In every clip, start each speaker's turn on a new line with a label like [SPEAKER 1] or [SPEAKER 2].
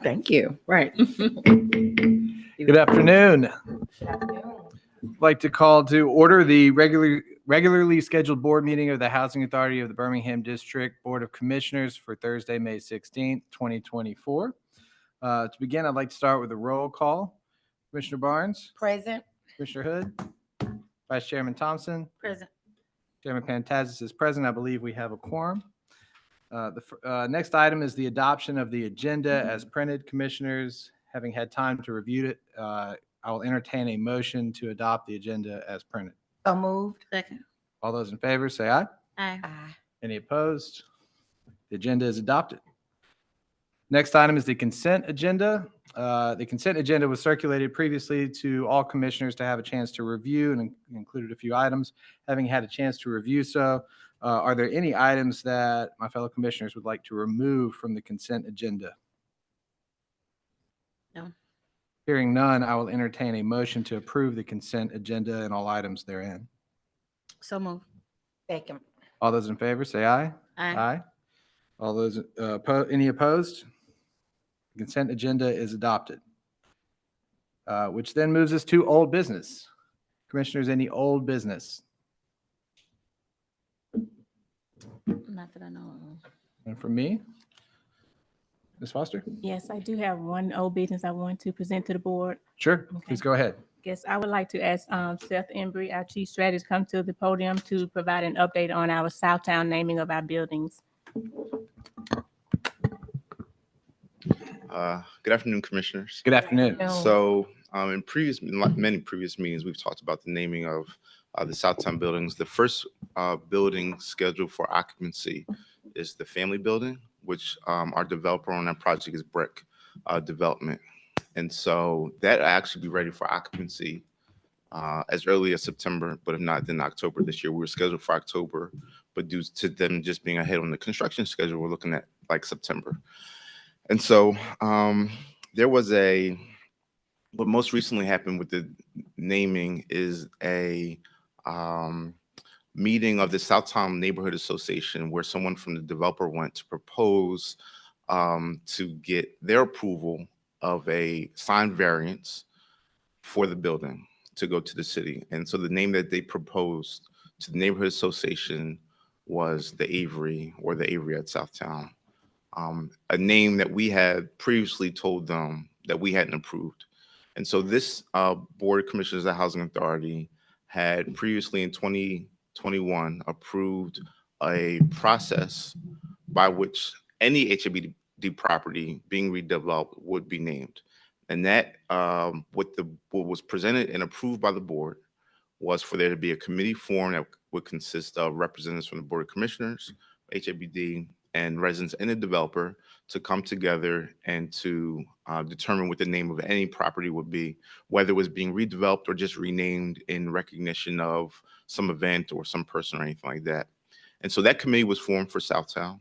[SPEAKER 1] Thank you. Right.
[SPEAKER 2] Good afternoon. I'd like to call to order the regularly scheduled board meeting of the Housing Authority of the Birmingham District Board of Commissioners for Thursday, May 16th, 2024. To begin, I'd like to start with a roll call. Commissioner Barnes.
[SPEAKER 1] Present.
[SPEAKER 2] Commissioner Hood. Vice Chairman Thompson.
[SPEAKER 1] Present.
[SPEAKER 2] Chairman Pantazis is present. I believe we have a quorum. The next item is the adoption of the agenda as printed. Commissioners, having had time to review it, I will entertain a motion to adopt the agenda as printed.
[SPEAKER 1] So moved.
[SPEAKER 3] Second.
[SPEAKER 2] All those in favor say aye.
[SPEAKER 3] Aye.
[SPEAKER 1] Aye.
[SPEAKER 2] Any opposed? The agenda is adopted. Next item is the consent agenda. The consent agenda was circulated previously to all commissioners to have a chance to review and included a few items. Having had a chance to review so, are there any items that my fellow commissioners would like to remove from the consent agenda?
[SPEAKER 3] No.
[SPEAKER 2] Hearing none, I will entertain a motion to approve the consent agenda and all items therein.
[SPEAKER 3] So move.
[SPEAKER 1] Second.
[SPEAKER 2] All those in favor say aye.
[SPEAKER 3] Aye.
[SPEAKER 2] All those, any opposed? The consent agenda is adopted. Which then moves us to old business. Commissioners, any old business?
[SPEAKER 3] Not that I know of.
[SPEAKER 2] And from me? Ms. Foster?
[SPEAKER 4] Yes, I do have one old business I want to present to the board.
[SPEAKER 2] Sure,
[SPEAKER 4] Okay.
[SPEAKER 2] please go ahead.
[SPEAKER 4] Yes, I would like to ask Seth Embry, our chief strategist, come to the podium to provide an update on our Southtown naming of our buildings.
[SPEAKER 5] Good afternoon, commissioners.
[SPEAKER 2] Good afternoon.
[SPEAKER 4] No.
[SPEAKER 5] So in many previous meetings, we've talked about the naming of the Southtown buildings. The first building scheduled for occupancy is the family building, which our developer on that project is Brick Development. And so that will actually be ready for occupancy as early as September, but if not, then October this year. We were scheduled for October, but due to them just being ahead on the construction schedule, we're looking at like September. And so there was what most recently happened with the naming is a meeting of the Southtown Neighborhood Association where someone from the developer went to propose to get their approval of a sign variance for the building to go to the city. And so the name that they proposed to the Neighborhood Association was the Avery, or the Avery at Southtown. A name that we had previously told them that we hadn't approved. And so this Board of Commissioners of the Housing Authority had previously in 2021 approved a process by which any HABD property being redeveloped would be named. And that what was presented and approved by the board was for there to be a committee formed that would consist of representatives from the Board of Commissioners, HABD, and residents and the developer to come together and to determine what the name of any property would be, whether it was being redeveloped or just renamed in recognition of some event or some person or anything like that. And so that committee was formed for Southtown,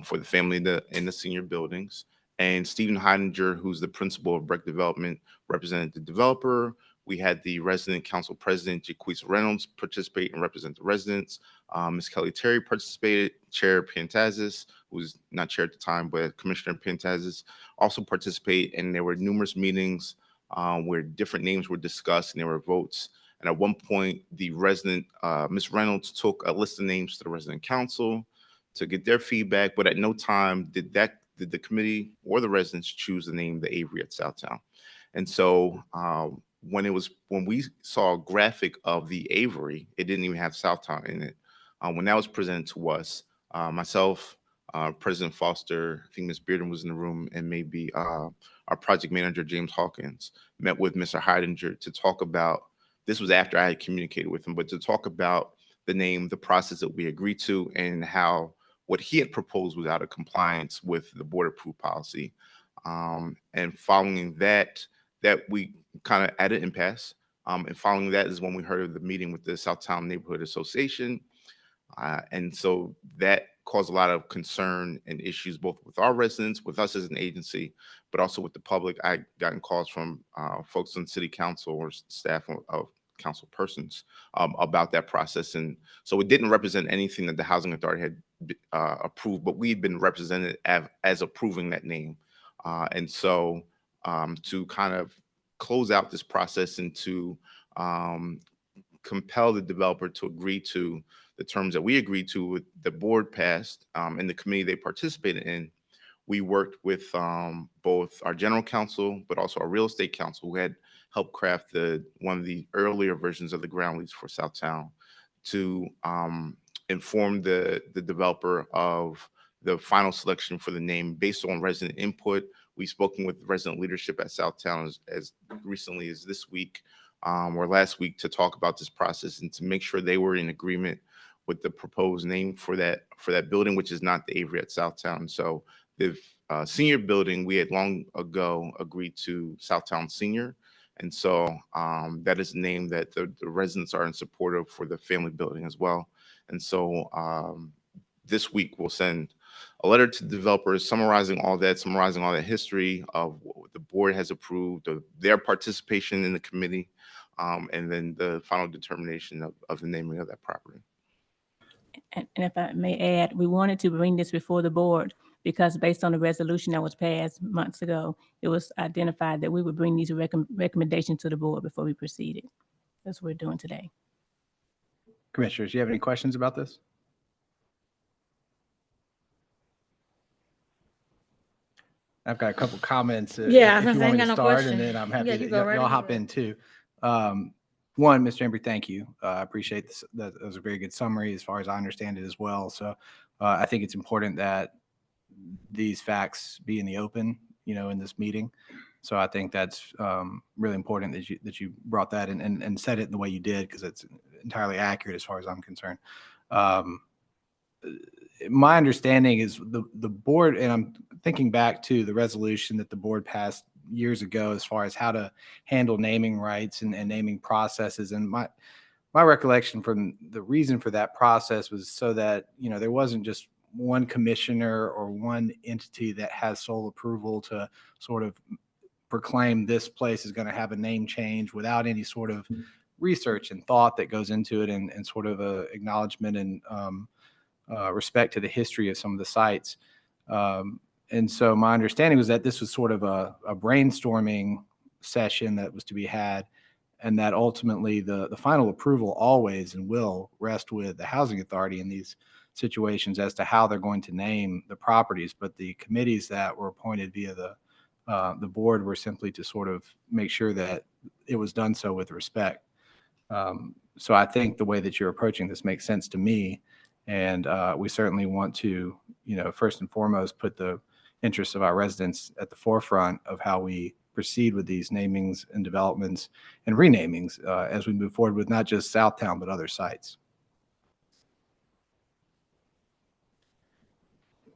[SPEAKER 5] for the family in the senior buildings. And Stephen Heidinger, who's the principal of Brick Development, represented the developer. We had the resident council president, Jaquisa Reynolds, participate and represent the residents. Ms. Kelly Terry participated. Chair Pantazis, who was not chair at the time, but Commissioner Pantazis also participated. And there were numerous meetings where different names were discussed and there were votes. And at one point, the resident, Ms. Reynolds, took a list of names to the resident council to get their feedback, but at no time did the committee or the residents choose the name the Avery at Southtown. And so when we saw a graphic of the Avery, it didn't even have Southtown in it. When that was presented to us, myself, President Foster, I think Ms. Bearden was in the room, and maybe our project manager, James Hawkins, met with Mr. Heidinger to talk about, this was after I had communicated with him, but to talk about the name, the process that we agreed to, and how what he had proposed was out of compliance with the board approved policy. And following that we kind of at an impasse. And following that is when we heard of the meeting with the Southtown Neighborhood Association. And so that caused a lot of concern and issues, both with our residents, with us as an agency, but also with the public. I gotten calls from folks on city council or staff of council persons about that process. And so it didn't represent anything that the Housing Authority had approved, but we'd been represented as approving that name. And so to kind of close out this process and to compel the developer to agree to the terms that we agreed to, with the board passed and the committee they participated in, we worked with both our general counsel, but also our real estate counsel, who had helped craft one of the earlier versions of the ground lease for Southtown, to inform the developer of the final selection for the name based on resident input. We've spoken with resident leadership at Southtown as recently as this week or last week to talk about this process and to make sure they were in agreement with the proposed name for that building, which is not the Avery at Southtown. So the senior building, we had long ago agreed to Southtown Senior. And so that is a name that the residents are in support of for the family building as well. And so this week we'll send a letter to developers summarizing all that history of what the board has approved, of their participation in the committee, and then the final determination of the naming of that property.
[SPEAKER 4] And if I may add, we wanted to bring this before the board because based on the resolution that was passed months ago, it was identified that we would bring these recommendations to the board before we proceeded. That's what we're doing today.
[SPEAKER 2] Commissioners, do you have any questions about this? I've got a couple comments.
[SPEAKER 3] Yeah,
[SPEAKER 2] if
[SPEAKER 3] I
[SPEAKER 2] you want me
[SPEAKER 3] got
[SPEAKER 2] to
[SPEAKER 3] no
[SPEAKER 2] start,
[SPEAKER 3] question.
[SPEAKER 2] and then I'm happy
[SPEAKER 3] Yeah,
[SPEAKER 2] to
[SPEAKER 3] you go right
[SPEAKER 2] y'all hop
[SPEAKER 3] ahead.
[SPEAKER 2] in too. One, Mr. Embry, thank you. I appreciate this. That was a very good summary as far as I understand it as well. So I think it's important that these facts be in the open, in this meeting. So I think that's really important that you brought that and said it in the way you did, because it's entirely accurate as far as I'm concerned. My understanding is the board, and I'm thinking back to the resolution that the board passed years ago as far as how to handle naming rights and naming processes. And my recollection from the reason for that process was so that, there wasn't just one commissioner or one entity that has sole approval to sort of proclaim this place is going to have a name change without any sort of research and thought that goes into it, and sort of a acknowledgement and respect to the history of some of the sites. And so my understanding was that this was sort of a brainstorming session that was to be had, and that ultimately the final approval always and will rest with the Housing Authority in these situations as to how they're going to name the properties. But the committees that were appointed via the board were simply to sort of make sure that it was done so with respect. So I think the way that you're approaching this makes sense to me. And we certainly want to, first and foremost, put the interests of our residents at the forefront of how we proceed with these namings and developments and renamings as we move forward with not just Southtown, but other sites.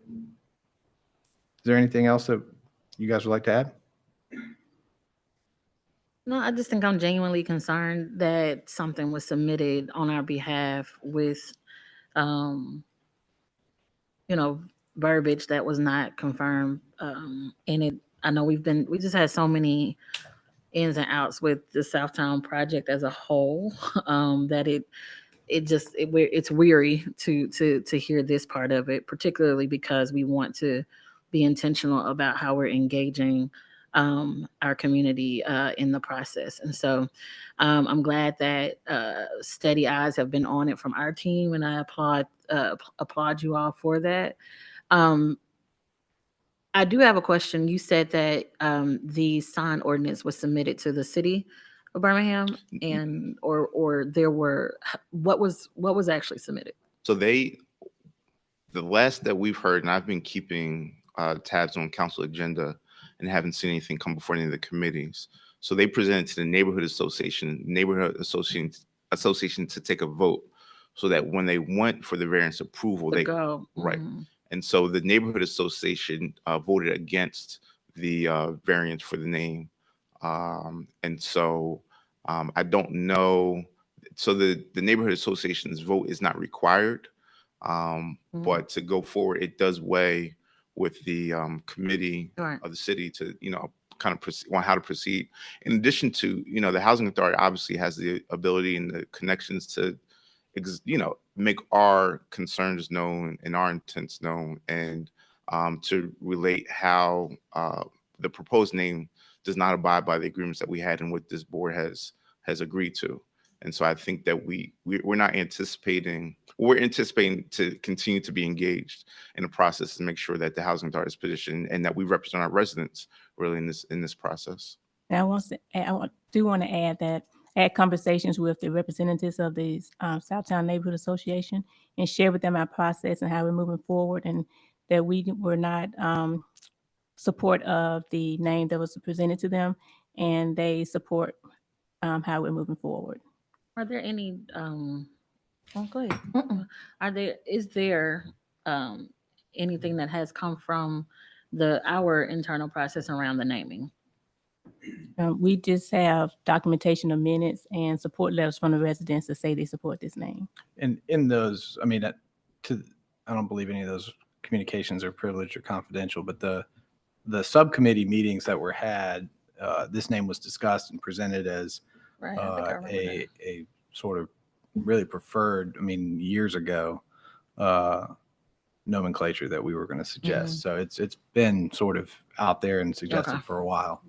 [SPEAKER 2] Is there anything else that you guys would like to add?
[SPEAKER 3] No, I just think I'm genuinely concerned that something was submitted on our behalf with, verbiage that was not confirmed. And I know we just had so many ins and outs with the Southtown project as a whole, that it's weary to hear this part of it, particularly because we want to be intentional about how we're engaging our community in the process. And so I'm glad that steady eyes have been on it from our team, and I applaud you all for that. I do have a question. You said that the sign ordinance was submitted to the city of Birmingham, and or there were what was actually submitted?
[SPEAKER 5] So the last that we've heard, and I've been keeping tabs on council agenda and haven't seen anything come before any of the committees. So they presented to the neighborhood association to take a vote, so that when they went for the variance approval,
[SPEAKER 3] To go.
[SPEAKER 5] right.
[SPEAKER 3] Mhm.
[SPEAKER 5] And so the neighborhood association voted against the variance for the name. And so I don't know. So the neighborhood association's vote is not required, but to go forward, it does weigh with the committee
[SPEAKER 3] Right.
[SPEAKER 5] of the city to, kind of proceed, on how to proceed. In addition to, the housing authority obviously has the ability and the connections to, make our concerns known and our intents known, and to relate how the proposed name does not abide by the agreements that we had and what this board has agreed to. And so I think that we're anticipating to continue to be engaged in the process to make sure that the housing authority is positioned and that we represent our residents really in this process.
[SPEAKER 4] And do want to add that I had conversations with the representatives of the Southtown Neighborhood Association and share with them our process and how we're moving forward, and that we were not support of the name that was presented to them, and they support how we're moving forward.
[SPEAKER 3] Are there any, oh, go ahead. Is there anything that has come from our internal process around the naming?
[SPEAKER 4] We just have documentation of minutes and support letters from the residents to say they support this name.
[SPEAKER 2] And in those, I mean, I don't believe any of those communications are privileged or confidential, but the subcommittee meetings that were had, this name was discussed and presented as
[SPEAKER 3] Right. I think I remember that.
[SPEAKER 2] a sort of really preferred, I mean, years ago, nomenclature that we were going to suggest. So it's been sort of out there and suggested
[SPEAKER 3] Okay.
[SPEAKER 2] for a while.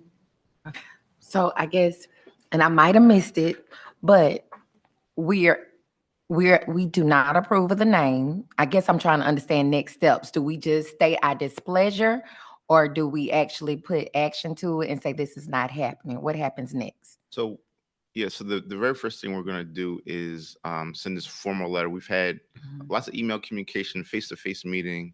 [SPEAKER 1] So I guess, and I might have missed it, but we do not approve of the name. I guess I'm trying to understand next steps. Do we just state our displeasure, or do we actually put action to it and say this is not happening? What happens next?
[SPEAKER 5] So, so the very first thing we're going to do is send this formal letter. We've had lots of email communication, face-to-face meeting,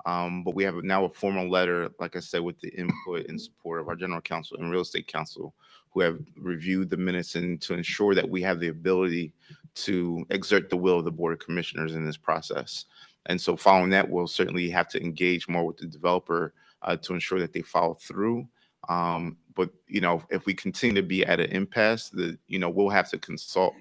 [SPEAKER 5] but we have now a formal letter, like I said, with the input and support of our general counsel and real estate counsel, who have reviewed the minutes and to ensure that we have the ability to exert the will of the Board of Commissioners in this process. And so following that, we'll certainly have to engage more with the developer to ensure that they follow through. But, if we continue to be at an impasse, we'll have to consult,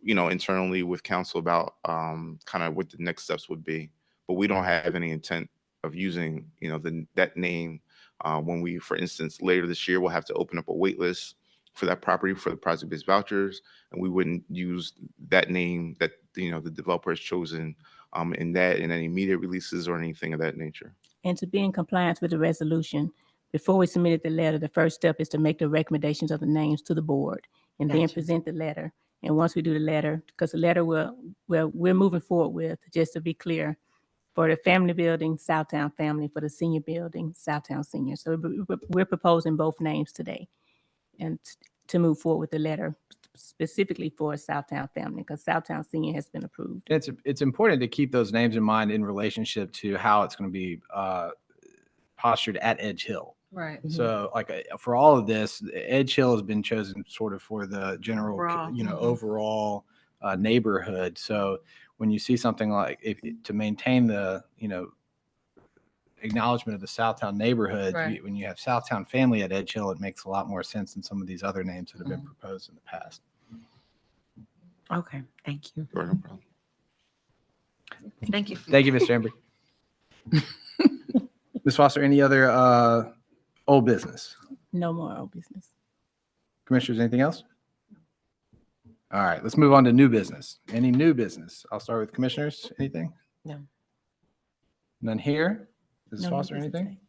[SPEAKER 5] internally with council about kind of what the next steps would be. But we don't have any intent of using, that name when we, for instance, later this year, we'll have to open up a wait list for that property for the project-based vouchers, and we wouldn't use that name that, the developer has chosen in any immediate releases or anything of that nature.
[SPEAKER 4] And to be in compliance with the resolution, before we submitted the letter, the first step is to make the recommendations of the names to the board and then
[SPEAKER 1] Gotcha.
[SPEAKER 4] present the letter. And once we do the letter, because the letter we're moving forward with, just to be clear, for the family building, Southtown Family; for the senior building, Southtown Senior. So we're proposing both names today, and to move forward with the letter specifically for Southtown Family, because Southtown Senior has been approved.
[SPEAKER 2] It's important to keep those names in mind in relationship to how it's going to be postured at Edge Hill.
[SPEAKER 3] Right.
[SPEAKER 2] So for all of this, Edge Hill has been chosen sort of for the general,
[SPEAKER 3] Overall.
[SPEAKER 2] overall neighborhood. So when you see something like to maintain the, acknowledgement of the Southtown neighborhood,
[SPEAKER 3] Right.
[SPEAKER 2] when you have Southtown Family at Edge Hill, it makes a lot more sense than some of these other names that have been proposed in the past.
[SPEAKER 1] Okay, thank you.
[SPEAKER 5] Sure, no problem.
[SPEAKER 3] Thank you.
[SPEAKER 2] Thank you, Mr. Embry. Ms. Foster, any other old business?
[SPEAKER 4] No more old business.
[SPEAKER 2] Commissioners, anything else? All right, let's move on to new business. Any new business? I'll start with commissioners. Anything?
[SPEAKER 1] No.
[SPEAKER 2] None here? Mrs.
[SPEAKER 4] No more
[SPEAKER 2] Foster,
[SPEAKER 4] business
[SPEAKER 2] anything?
[SPEAKER 4] today.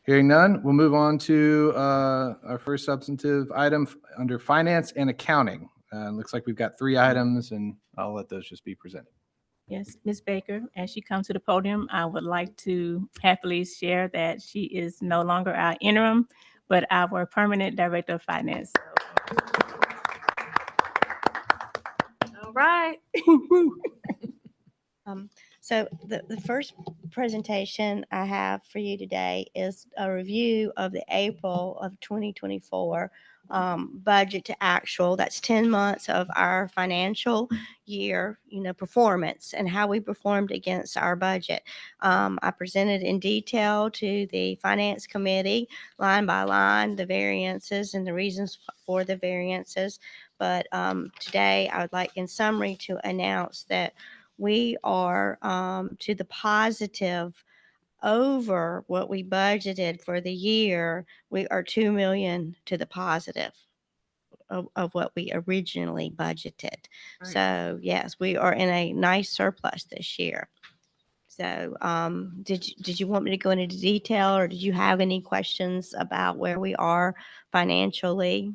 [SPEAKER 2] Hearing none, we'll move on to our first substantive item under finance and accounting. Looks like we've got 3 items, and I'll let those just be presented.
[SPEAKER 4] Yes, Ms. Baker, as she comes to the podium, I would like to happily share that she is no longer our interim, but our permanent director of finance.
[SPEAKER 3] All right.
[SPEAKER 6] So the first presentation I have for you today is a review of the April of 2024 budget to actual. That's 10 months of our financial year, performance and how we performed against our budget. I presented in detail to the finance committee, line by line, the variances and the reasons for the variances. But today I would like in summary to announce that we are to the positive over what we budgeted for the year. We are 2 million to the positive of what we originally budgeted.
[SPEAKER 3] Right.
[SPEAKER 6] So yes, we are in a nice surplus this year. So, did you want me to go into detail, or did you have any questions about where we are financially?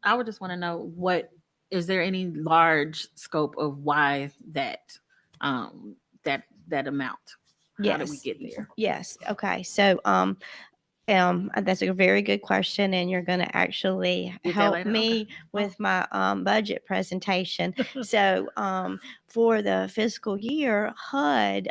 [SPEAKER 3] I would just want to know, what is there any large scope of why that that amount? How did we
[SPEAKER 6] Yes.
[SPEAKER 3] get there?
[SPEAKER 6] Yes. Okay. So, that's a very good question, and you're going to actually
[SPEAKER 3] Get that
[SPEAKER 6] help
[SPEAKER 3] later?
[SPEAKER 6] me
[SPEAKER 3] Okay.
[SPEAKER 6] with my budget presentation. So, for the fiscal year, HUD,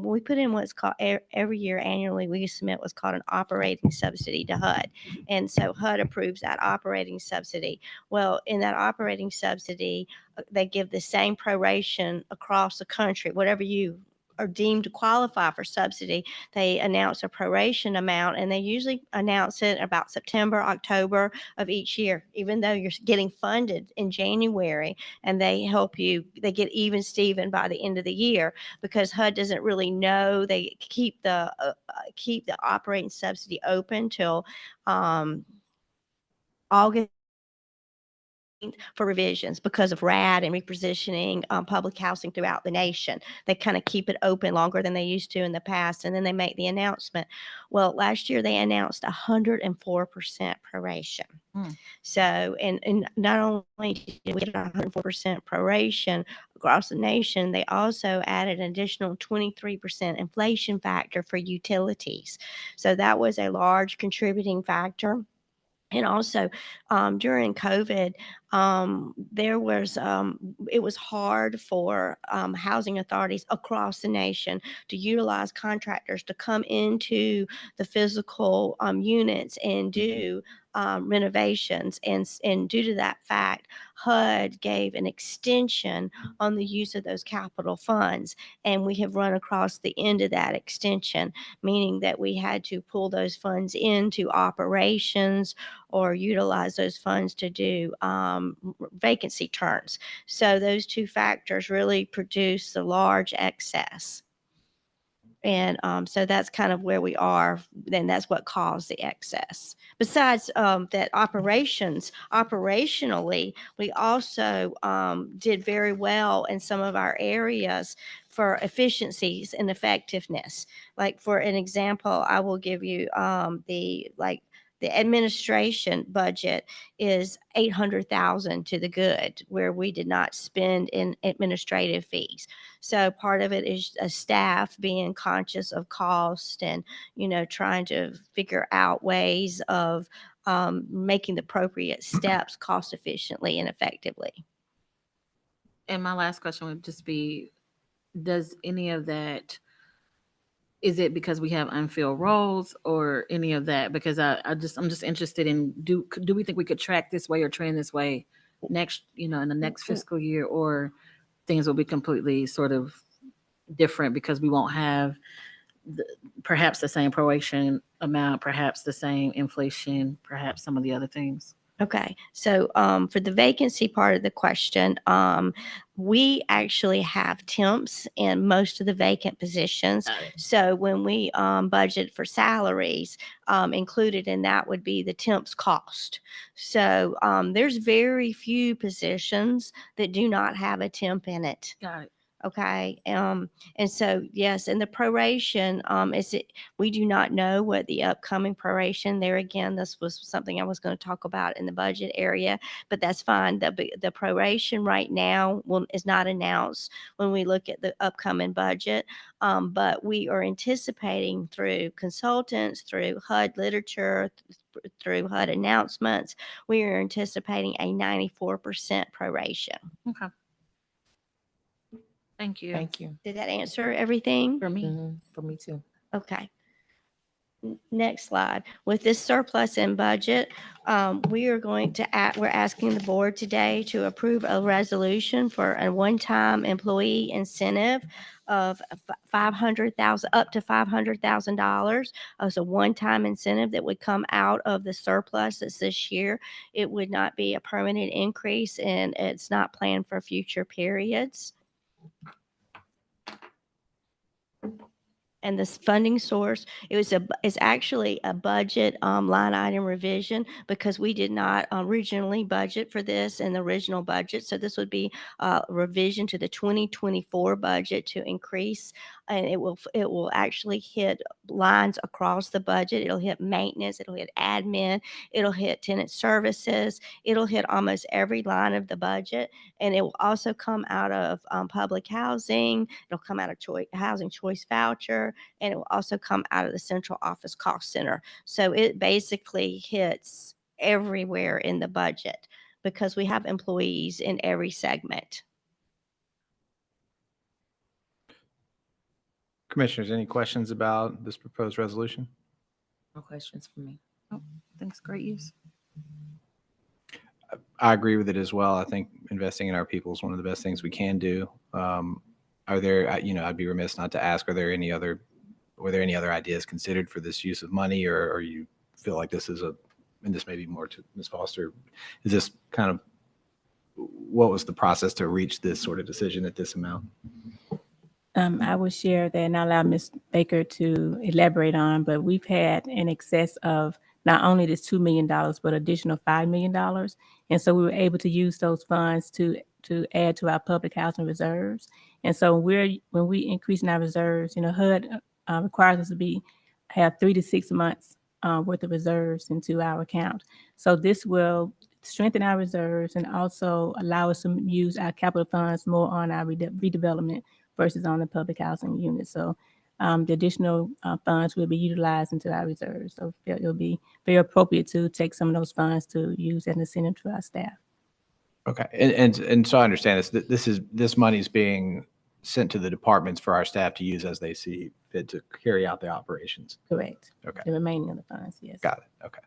[SPEAKER 6] we put in what's called every year annually, we submit what's called an operating subsidy to HUD. And so HUD approves that operating subsidy. Well, in that operating subsidy, they give the same proration across the country, whatever you are deemed to qualify for subsidy. They announce a proration amount, and they usually announce it about September, October of each year, even though you're getting funded in January, and they help you, they get even Steven by the end of the year, because HUD doesn't really know. They keep the operating subsidy open till August for revisions because of RAD and repositioning public housing throughout the nation. They kind of keep it open longer than they used to in the past, and then they make the announcement. Well, last year they announced 104% proration. So, and not only did we get 104% proration across the nation, they also added an additional 23% inflation factor for utilities. So that was a large contributing factor. And also, during COVID, it was hard for housing authorities across the nation to utilize contractors to come into the physical units and do renovations. And due to that fact, HUD gave an extension on the use of those capital funds. And we have run across the end of that extension, meaning that we had to pull those funds into operations or utilize those funds to do vacancy turns. So those two factors really produce the large excess. And so that's kind of where we are. Then that's what caused the excess. Besides that, operationally, we also did very well in some of our areas for efficiencies and effectiveness. Like, for an example, I will give you the administration budget is 800,000 to the good, where we did not spend in administrative fees. So part of it is a staff being conscious of cost and, trying to figure out ways of making the appropriate steps cost efficiently and effectively.
[SPEAKER 3] And my last question would just be, does any of that, is it because we have unfilled roles or any of that? Because I'm just interested in, do we think we could track this way or trend this way next, in the next fiscal year, or things will be completely sort of different because we won't have perhaps the same proration amount, perhaps the same inflation, perhaps some of the other things?
[SPEAKER 6] Okay, so for the vacancy part of the question, we actually have temps in most of the vacant positions. So when we budget for salaries, included in that would be the temps cost. So there's very few positions that do not have a temp in it.
[SPEAKER 3] Got it.
[SPEAKER 6] Okay. And so, yes, and the proration, we do not know what the upcoming proration there. Again, this was something I was going to talk about in the budget area, but that's fine. The proration right now is not announced when we look at the upcoming budget. But we are anticipating through consultants, through HUD literature, through HUD announcements, we are anticipating a 94% proration.
[SPEAKER 3] Okay. Thank you.
[SPEAKER 1] Thank you.
[SPEAKER 6] Did that answer everything?
[SPEAKER 3] For me.
[SPEAKER 1] For me too.
[SPEAKER 6] Okay. Next slide. With this surplus in budget, we're asking the board today to approve a resolution for a one-time employee incentive of $500,000, up to $500,000 as a one-time incentive that would come out of the surplus that's this year. It would not be a permanent increase, and it's not planned for future periods. And this funding source, it's actually a budget line item revision because we did not originally budget for this in the original budget. So this would be a revision to the 2024 budget to increase, and it will actually hit lines across the budget. It'll hit maintenance, it'll hit admin, it'll hit tenant services, it'll hit almost every line of the budget, and it will also come out of public housing. It'll come out of housing choice voucher, and it will also come out of the central office cost center. So it basically hits everywhere in the budget because we have employees in every segment.
[SPEAKER 2] Commissioners, any questions about this proposed resolution?
[SPEAKER 1] No questions for me.
[SPEAKER 3] Thanks, great use.
[SPEAKER 2] I agree with it as well. I think investing in our people is one of the best things we can do. Are there, I'd be remiss not to ask, were there any other ideas considered for this use of money, or you feel like this is and this may be more to Ms. Foster, is this kind of, what was the process to reach this sort of decision at this amount?
[SPEAKER 4] I will share that and I'll allow Ms. Baker to elaborate on, but we've had in excess of not only this $2 million, but additional $5 million. And so we were able to use those funds to add to our public housing reserves. And so when we increase in our reserves, HUD requires us to have 3 to 6 months worth of reserves into our account. So this will strengthen our reserves and also allow us to use our capital funds more on our redevelopment versus on the public housing unit. So the additional funds will be utilized into our reserves. So it'll be very appropriate to take some of those funds to use as an incentive to our staff.
[SPEAKER 2] Okay, and so I understand this money is being sent to the departments for our staff to use as they see fit to carry out their operations.
[SPEAKER 4] Correct.
[SPEAKER 2] Okay.
[SPEAKER 4] The remaining of the funds, yes.
[SPEAKER 2] Got it. Okay.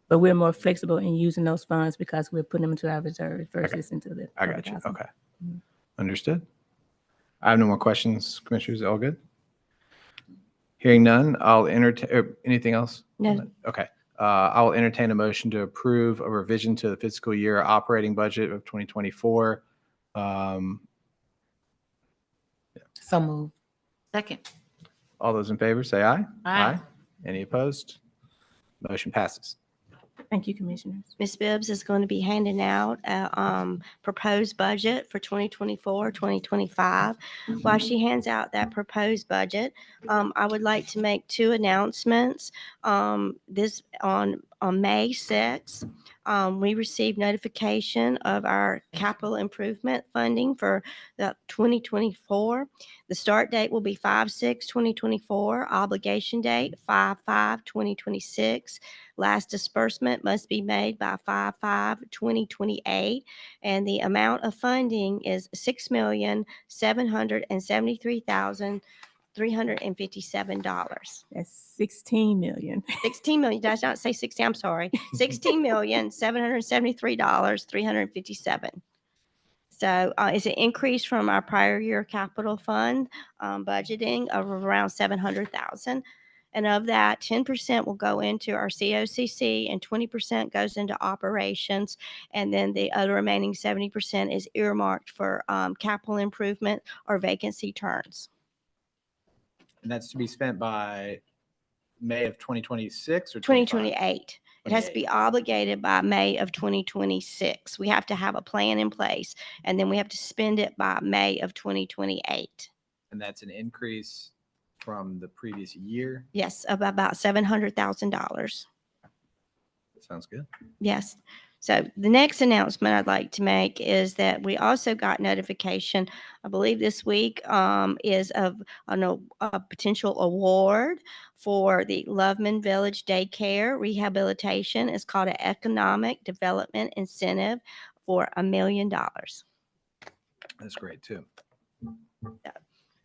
[SPEAKER 4] But we're more flexible in using those funds because we're putting them into our reserves versus into the.
[SPEAKER 2] I got you.
[SPEAKER 4] housing.
[SPEAKER 2] Okay. Understood. I have no more questions. Commissioners, all good? Hearing none, I'll entertain, anything else?
[SPEAKER 6] No.
[SPEAKER 2] Okay. I will entertain a motion to approve a revision to the fiscal year operating budget of 2024.
[SPEAKER 1] So move.
[SPEAKER 3] Second.
[SPEAKER 2] All those in favor, say aye.
[SPEAKER 3] Aye.
[SPEAKER 2] Any opposed? Motion passes.
[SPEAKER 4] Thank you, Commissioners.
[SPEAKER 6] Ms. Bibbs is going to be handing out a proposed budget for 2024, 2025. While she hands out that proposed budget, I would like to make 2 announcements. This on May 6th, we received notification of our capital improvement funding for the 2024. The start date will be 5/6/2024. Obligation date 5/5/2026. Last disbursement must be made by 5/5/2028, and the amount of funding is $6,773,357.
[SPEAKER 4] That's 16 million.
[SPEAKER 6] 16 million. Did I not say 60? I'm sorry. $16,773,357. So it's an increase from our prior year capital fund budgeting of around $700,000. And of that, 10% will go into our COCC and 20% goes into operations. And then the other remaining 70% is earmarked for capital improvement or vacancy turns.
[SPEAKER 2] And that's to be spent by May of 2026 or 25?
[SPEAKER 6] 2028. It has to be obligated by May of 2026. We have to have a plan in place, and then we have to spend it by May of 2028.
[SPEAKER 2] And that's an increase from the previous year?
[SPEAKER 6] Yes, of about $700,000.
[SPEAKER 2] Sounds good.
[SPEAKER 6] Yes. So the next announcement I'd like to make is that we also got notification, I believe this week, is of a potential award for the Loveman Village Daycare Rehabilitation. It's called an Economic Development Incentive for $1 million.
[SPEAKER 2] That's great too.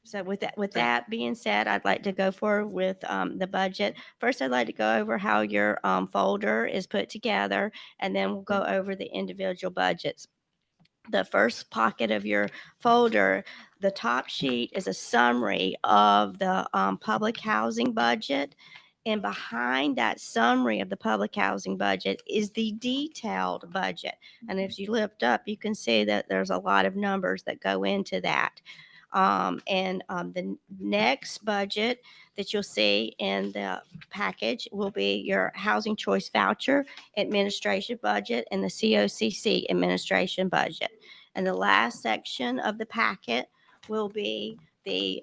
[SPEAKER 6] So with that being said, I'd like to go forward with the budget. First, I'd like to go over how your folder is put together, and then we'll go over the individual budgets. The first pocket of your folder, the top sheet is a summary of the public housing budget. And behind that summary of the public housing budget is the detailed budget. And if you lift up, you can see that there's a lot of numbers that go into that. The next budget that you'll see in the package will be your housing choice voucher administration budget and the COCC administration budget. And the last section of the packet will be the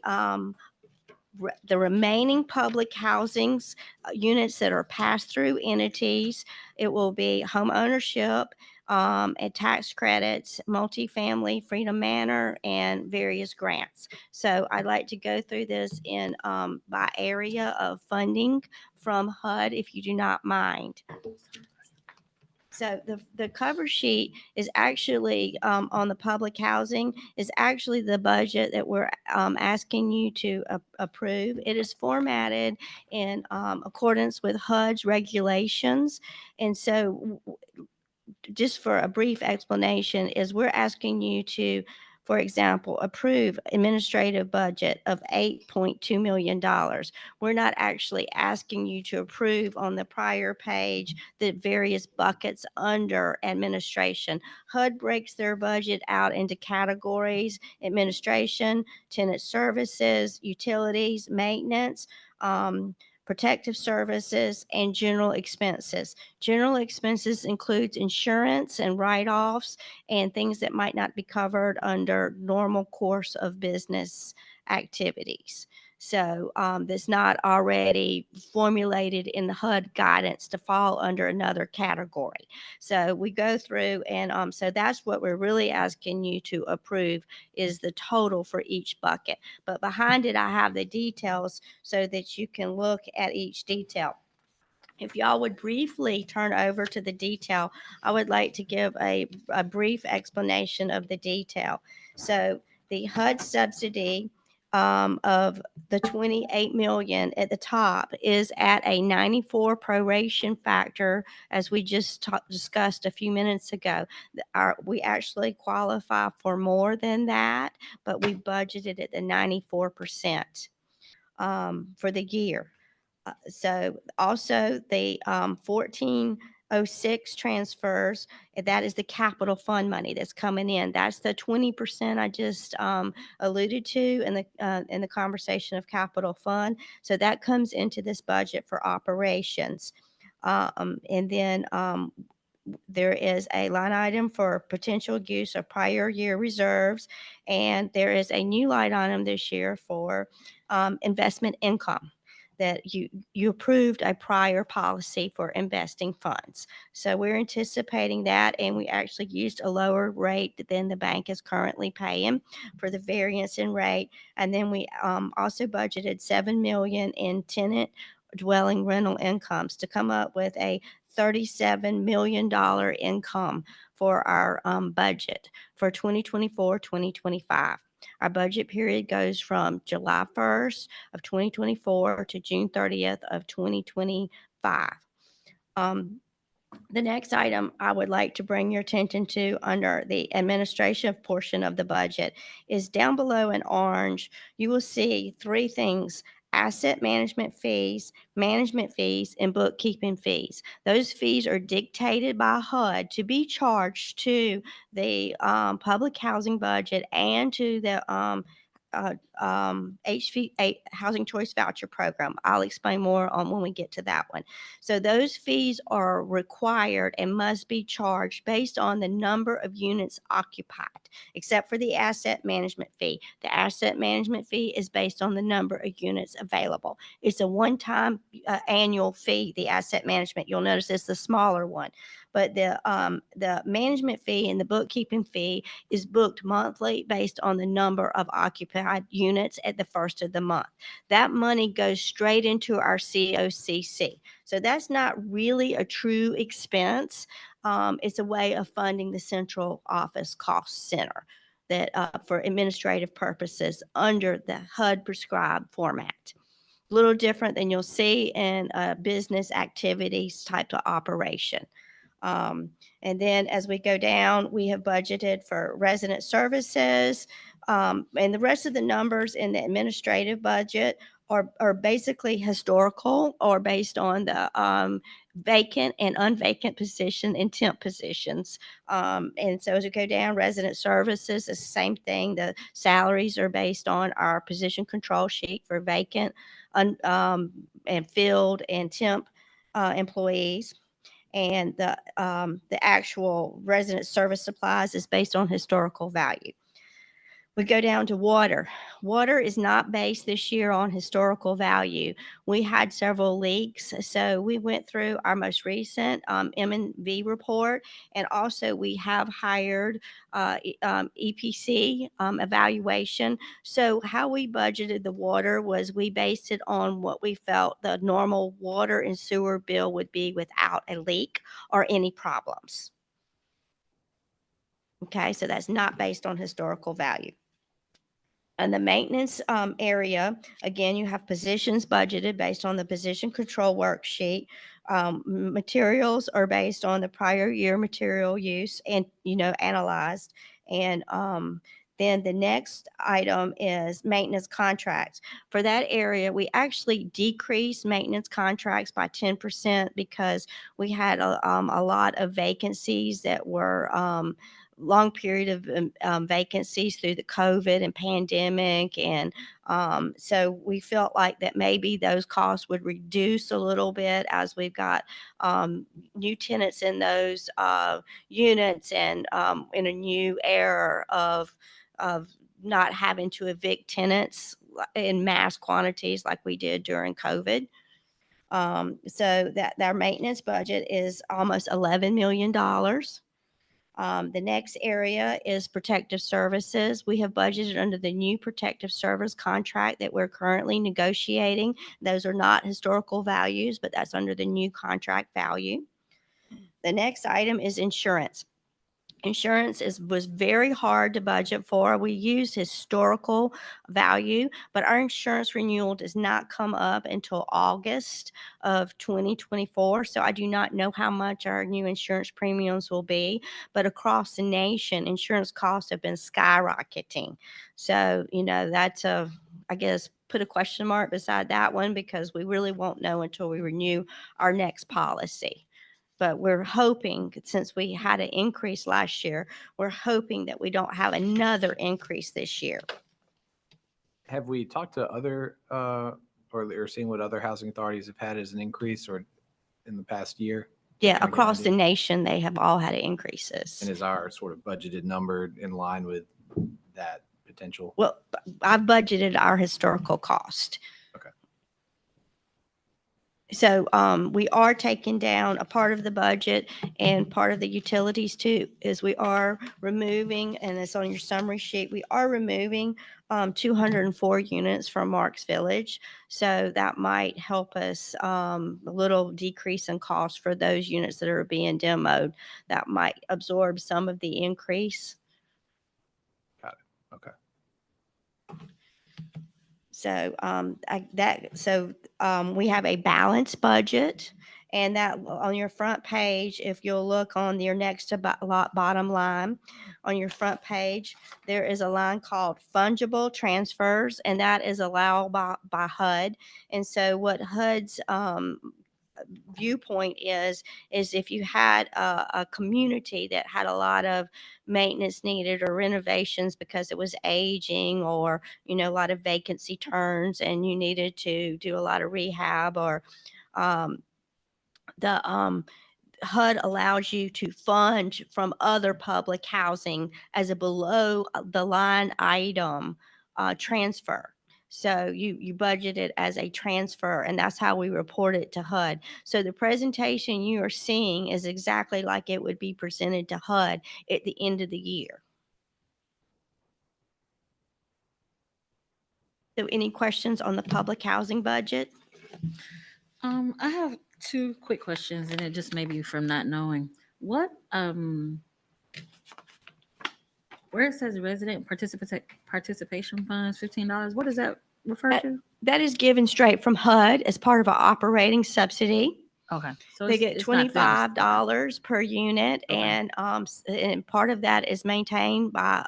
[SPEAKER 6] remaining public housings units that are pass-through entities. It will be home ownership and tax credits, multifamily, Freedom Manor, and various grants. So I'd like to go through this in by area of funding from HUD, if you do not mind. So the cover sheet is actually on the public housing is actually the budget that we're asking you to approve. It is formatted in accordance with HUD's regulations. And so just for a brief explanation is we're asking you to, for example, approve administrative budget of $8.2 million. We're not actually asking you to approve on the prior page the various buckets under administration. HUD breaks their budget out into categories: administration, tenant services, utilities, maintenance, protective services, and general expenses. General expenses includes insurance and write-offs and things that might not be covered under normal course of business activities. So that's not already formulated in the HUD guidance to fall under another category. So we go through and so that's what we're really asking you to approve is the total for each bucket. But behind it, I have the details so that you can look at each detail. If y'all would briefly turn over to the detail, I would like to give a brief explanation of the detail. So the HUD subsidy of the 28 million at the top is at a 94 proration factor, as we just discussed a few minutes ago. We actually qualify for more than that, but we budgeted at the 94% for the year. So also the 1406 transfers, that is the capital fund money that's coming in. That's the 20% I just alluded to in the conversation of capital fund. So that comes into this budget for operations. And then there is a line item for potential use of prior year reserves, and there is a new line item this year for investment income that you approved a prior policy for investing funds. So we're anticipating that, and we actually used a lower rate than the bank is currently paying for the variance in rate. And then we also budgeted $7 million in tenant dwelling rental incomes to come up with a $37 million income for our budget for 2024-2025. Our budget period goes from July 1st of 2024 to June 30th of 2025. The next item I would like to bring your attention to under the administration portion of the budget is down below in orange. You will see three things: asset management fees, and bookkeeping fees. Those fees are dictated by HUD to be charged to the public housing budget and to the Housing Choice Voucher Program. I'll explain more on when we get to that one. So those fees are required and must be charged based on the number of units occupied, except for the asset management fee. The asset management fee is based on the number of units available. It's a one-time annual fee, the asset management. You'll notice it's the smaller one. But the management fee and the bookkeeping fee is booked monthly based on the number of occupied units at the first of the month. That money goes straight into our COCC. So that's not really a true expense. It's a way of funding the central office cost center that for administrative purposes under the HUD prescribed format. A little different than you'll see in a business activities type of operation. And then as we go down, we have budgeted for resident services. And the rest of the numbers in the administrative budget are basically historical or based on the vacant and unvacant position and temp positions. And so as we go down, resident services, it's the same thing. The salaries are based on our position control sheet for vacant and filled and temp employees. And the actual resident service supplies is based on historical value. We go down to water. Water is not based this year on historical value. We had several leaks, so we went through our most recent M&V report, and also we have hired EPC evaluation. So how we budgeted the water was we based it on what we felt the normal water and sewer bill would be without a leak or any problems. Okay, so that's not based on historical value. And the maintenance area, again, you have positions budgeted based on the position control worksheet. Materials are based on the prior year material use and, analyzed. And then the next item is maintenance contracts. For that area, we actually decreased maintenance contracts by 10% because we had a lot of vacancies that were long period of vacancies through the COVID and pandemic. And so we felt like that maybe those costs would reduce a little bit as we've got new tenants in those units and in a new era of not having to evict tenants in mass quantities like we did during COVID. So that their maintenance budget is almost $11 million. The next area is protective services. We have budgeted under the new protective service contract that we're currently negotiating. Those are not historical values, but that's under the new contract value. The next item is insurance. Insurance was very hard to budget for. We use historical value, but our insurance renewal does not come up until August of 2024. So I do not know how much our new insurance premiums will be, but across the nation, insurance costs have been skyrocketing. So, that's I guess, put a question mark beside that one because we really won't know until we renew our next policy. But we're hoping, since we had an increase last year, we're hoping that we don't have another increase this year.
[SPEAKER 2] Have we talked to other, or seen what other housing authorities have had as an increase or in the past year?
[SPEAKER 6] Yeah,
[SPEAKER 2] Kinda get an
[SPEAKER 6] across the
[SPEAKER 2] idea.
[SPEAKER 6] nation, they have all had increases.
[SPEAKER 2] And is our sort of budgeted number in line with that potential?
[SPEAKER 6] Well, I've budgeted our historical cost.
[SPEAKER 2] Okay.
[SPEAKER 6] So we are taking down a part of the budget and part of the utilities too, is we are removing, and it's on your summary sheet, we are removing 204 units from Marks Village. So that might help us a little decrease in cost for those units that are being demoed. That might absorb some of the increase.
[SPEAKER 2] Got it. Okay.
[SPEAKER 6] So we have a balanced budget, and that on your front page, if you'll look on your next to bottom line on your front page, there is a line called fungible transfers, and that is allowed by HUD. And so what HUD's viewpoint is if you had a community that had a lot of maintenance needed or renovations because it was aging or a lot of vacancy turns and you needed to do a lot of rehab or the HUD allows you to fund from other public housing as a below the line item transfer. So you budget it as a transfer, and that's how we report it to HUD. So the presentation you are seeing is exactly like it would be presented to HUD at the end of the year. So any questions on the public housing budget?
[SPEAKER 3] I have two quick questions, and it just may be from not knowing. What, where it says resident participation funds, $15, what does that refer to?
[SPEAKER 6] That is given straight from HUD as part of our operating subsidy.
[SPEAKER 3] Okay. So
[SPEAKER 6] They
[SPEAKER 3] it's-
[SPEAKER 6] get
[SPEAKER 3] it's not finished. Okay.
[SPEAKER 6] $25 per unit,
[SPEAKER 3] Okay.
[SPEAKER 6] and part of that is maintained by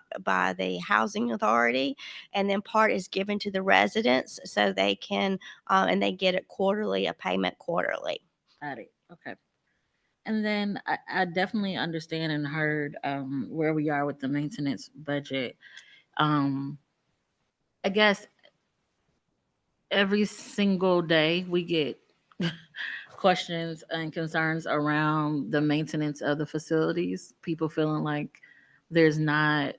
[SPEAKER 6] the housing authority, and then part is given to the residents so they can, and they get it quarterly, a payment quarterly.
[SPEAKER 3] Got it. Okay. And then I definitely understand and heard where we are with the maintenance budget. I guess every single day we get questions and concerns around the maintenance of the facilities. People feeling like there's not,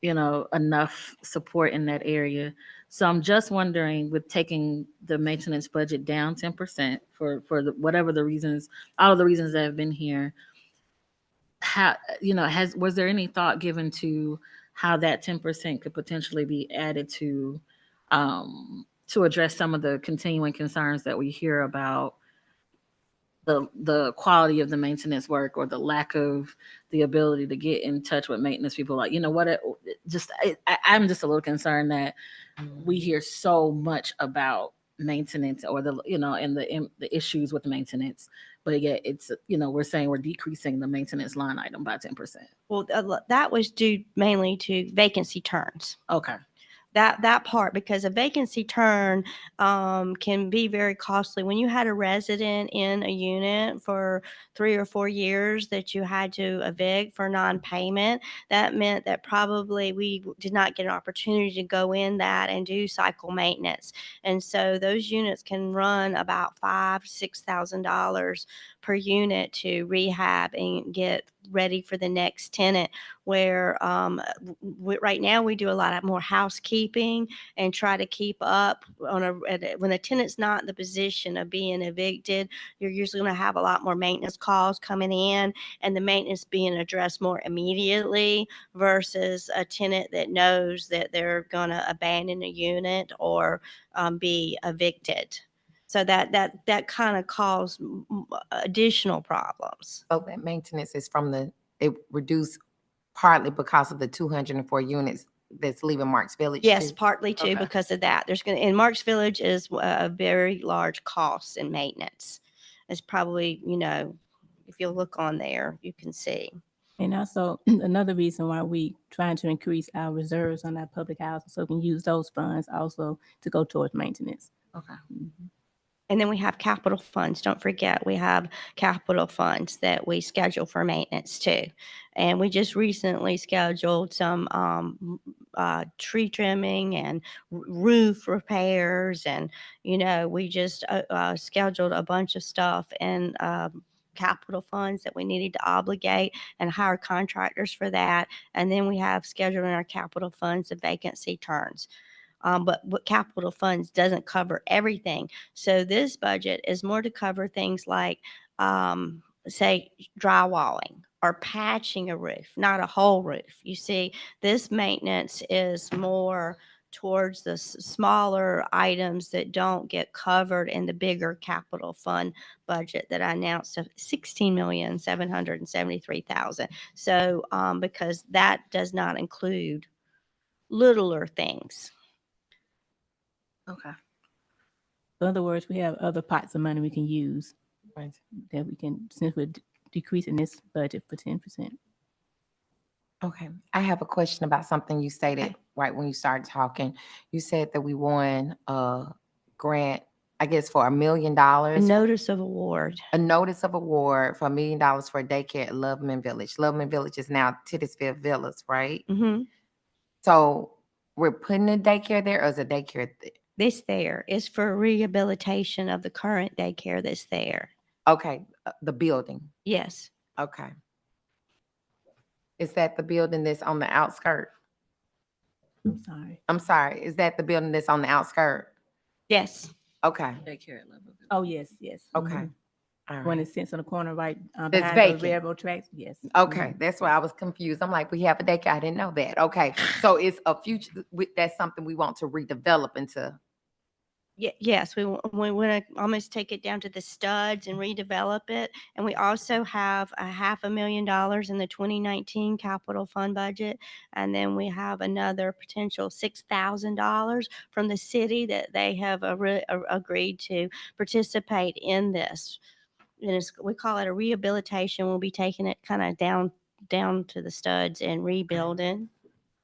[SPEAKER 3] enough support in that area. So I'm just wondering, with taking the maintenance budget down 10% for whatever the reasons, all of the reasons that have been here, how, was there any thought given to how that 10% could potentially be added to address some of the continuing concerns that we hear about the quality of the maintenance work, or the lack of the ability to get in touch with maintenance people? Like, I'm just a little concerned that we hear so much about maintenance, or the issues with maintenance, but yet it's, we're saying we're decreasing the maintenance line item by 10%.
[SPEAKER 6] Well, that was due mainly to vacancy turns.
[SPEAKER 3] Okay.
[SPEAKER 6] That part, because a vacancy turn can be very costly. When you had a resident in a unit for 3 or 4 years that you had to evict for non-payment, that meant that probably we did not get an opportunity to go in that and do cycle maintenance. And so those units can run about $5,000-$6,000 per unit to rehab and get ready for the next tenant, where right now we do a lot of more housekeeping and try to keep up when a tenant's not in the position of being evicted. You're usually going to have a lot more maintenance calls coming in, and the maintenance being addressed more immediately versus a tenant that knows that they're going to abandon a unit or be evicted. So that kind of caused additional problems.
[SPEAKER 1] So that maintenance is it reduced partly because of the 204 units that's leaving Marks Village
[SPEAKER 6] Yes,
[SPEAKER 1] too?
[SPEAKER 6] partly too
[SPEAKER 1] Okay.
[SPEAKER 6] because of that. And Marks Village is a very large cost in maintenance. It's probably, if you look on there, you can see.
[SPEAKER 4] And also another reason why we trying to increase our reserves on our public housing, so we can use those funds also to go towards maintenance.
[SPEAKER 3] Okay.
[SPEAKER 6] And then we have capital funds. Don't forget, we have capital funds that we schedule for maintenance too. And we just recently scheduled some tree trimming and roof repairs. And, we just scheduled a bunch of stuff in capital funds that we needed to obligate and hire contractors for that. And then we have scheduled in our capital funds the vacancy turns. But what capital funds doesn't cover everything. So this budget is more to cover things like, say, drywalling or patching a roof, not a whole roof. You see, this maintenance is more towards the smaller items that don't get covered in the bigger capital fund budget that I announced of $16,773,000. So because that does not include littler things.
[SPEAKER 3] Okay.
[SPEAKER 4] In other words, we have other pots of money we can use
[SPEAKER 1] Right.
[SPEAKER 4] that we can, since we're decreasing this budget for 10%.
[SPEAKER 1] Okay. I have a question about something you stated
[SPEAKER 6] Okay.
[SPEAKER 1] right when you started talking. You said that we won a grant, I guess, for $1 million.
[SPEAKER 6] A notice of award.
[SPEAKER 1] A notice of award for $1 million for a daycare at Loveman Village. Loveman Village is now Titusville Villas, right?
[SPEAKER 6] Mm-hmm.
[SPEAKER 1] So we're putting a daycare there, or is a daycare
[SPEAKER 6] This there is for rehabilitation of the current daycare that's there.
[SPEAKER 1] okay, the building.
[SPEAKER 6] Yes.
[SPEAKER 1] Okay. Is that the building that's on the outskirt?
[SPEAKER 4] Sorry.
[SPEAKER 1] I'm sorry. Is that the building that's on the outskirt?
[SPEAKER 6] Yes.
[SPEAKER 1] Okay.
[SPEAKER 3] Daycare at Level.
[SPEAKER 4] Oh, yes, yes.
[SPEAKER 1] Okay.
[SPEAKER 4] Mhm.
[SPEAKER 1] All
[SPEAKER 4] When
[SPEAKER 1] right.
[SPEAKER 4] it sits on the corner right
[SPEAKER 1] That's
[SPEAKER 4] behind
[SPEAKER 1] vacant.
[SPEAKER 4] the railroad tracks, yes.
[SPEAKER 1] Okay, that's why I was confused. I'm like, we have a daycare. I didn't know that. Okay, so it's a future. That's something we want to redevelop into.
[SPEAKER 6] Yes, we want to almost take it down to the studs and redevelop it. And we also have a $500,000 in the 2019 capital fund budget. And then we have another potential $6,000 from the city that they have agreed to participate in this. and we call it a rehabilitation. We'll be taking it kind of down to the studs and rebuilding.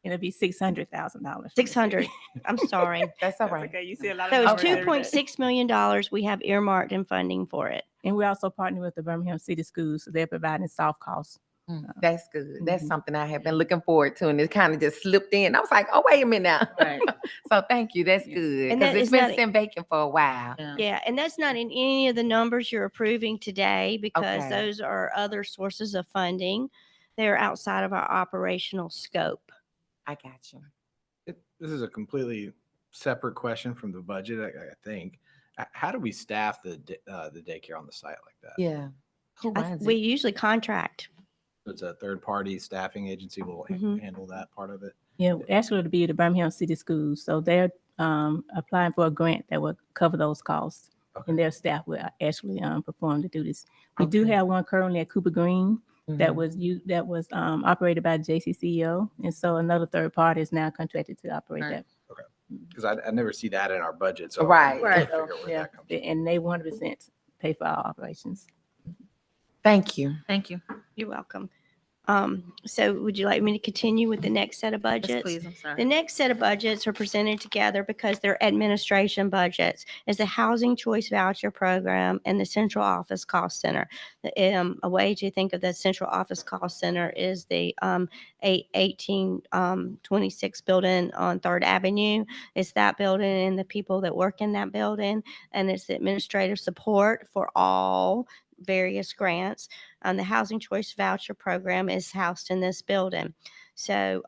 [SPEAKER 4] It'll be $600,000.
[SPEAKER 6] 600. I'm sorry.
[SPEAKER 1] That's all
[SPEAKER 4] That's
[SPEAKER 1] right.
[SPEAKER 4] okay. You see a lot of
[SPEAKER 6] So it's
[SPEAKER 4] numbers every day.
[SPEAKER 6] $2.6 million we have earmarked in funding for it.
[SPEAKER 4] And we're also partnering with the Birmingham City Schools, so they're providing soft costs.
[SPEAKER 1] That's good. That's
[SPEAKER 4] Mhm.
[SPEAKER 1] something I have been looking forward to, and it kind of just slipped in. I was like, oh, wait a minute now.
[SPEAKER 3] Right.
[SPEAKER 1] So thank you. That's
[SPEAKER 4] Yeah.
[SPEAKER 1] good
[SPEAKER 6] And
[SPEAKER 1] because
[SPEAKER 6] that
[SPEAKER 1] it's
[SPEAKER 6] is
[SPEAKER 1] been
[SPEAKER 6] not-
[SPEAKER 1] sitting vacant for a while.
[SPEAKER 3] Yeah.
[SPEAKER 6] Yeah, and that's not in any of the numbers you're approving today because
[SPEAKER 1] Okay.
[SPEAKER 6] those are other sources of funding. They're outside of our operational scope.
[SPEAKER 1] I got you.
[SPEAKER 2] This is a completely separate question from the budget, I think. How do we staff the daycare on the site like that?
[SPEAKER 1] Yeah. Who runs
[SPEAKER 6] We
[SPEAKER 1] it?
[SPEAKER 6] usually contract.
[SPEAKER 2] It's a third-party staffing agency will
[SPEAKER 6] Mhm.
[SPEAKER 2] handle that part of it.
[SPEAKER 4] Yeah, actually, it'll be the Birmingham City Schools, so they're applying for a grant that will cover those costs,
[SPEAKER 2] Okay.
[SPEAKER 4] and their staff will actually perform the duties. We do
[SPEAKER 1] Okay.
[SPEAKER 4] have one currently at Cooper Green that
[SPEAKER 1] Mhm.
[SPEAKER 4] was operated by JCCEO, and so another third party is now contracted to operate
[SPEAKER 3] Right.
[SPEAKER 4] that.
[SPEAKER 2] Because I never see that in our budget, so
[SPEAKER 1] Right.
[SPEAKER 2] I'm trying to
[SPEAKER 3] Right.
[SPEAKER 2] figure out where
[SPEAKER 4] Yeah,
[SPEAKER 2] that comes from.
[SPEAKER 4] and they 100% pay for our operations.
[SPEAKER 1] Thank you.
[SPEAKER 3] Thank you.
[SPEAKER 6] You're welcome. So would you like me to continue with the next set of budgets?
[SPEAKER 3] Yes, please. I'm sorry.
[SPEAKER 6] The next set of budgets are presented together because they're administration budgets. Is the Housing Choice Voucher Program and the Central Office Cost Center. A way to think of the Central Office Cost Center is the 1826 building on 3rd Avenue. It's that building and the people that work in that building, and it's the administrative support for all various grants. The Housing Choice Voucher Program is housed in this building. So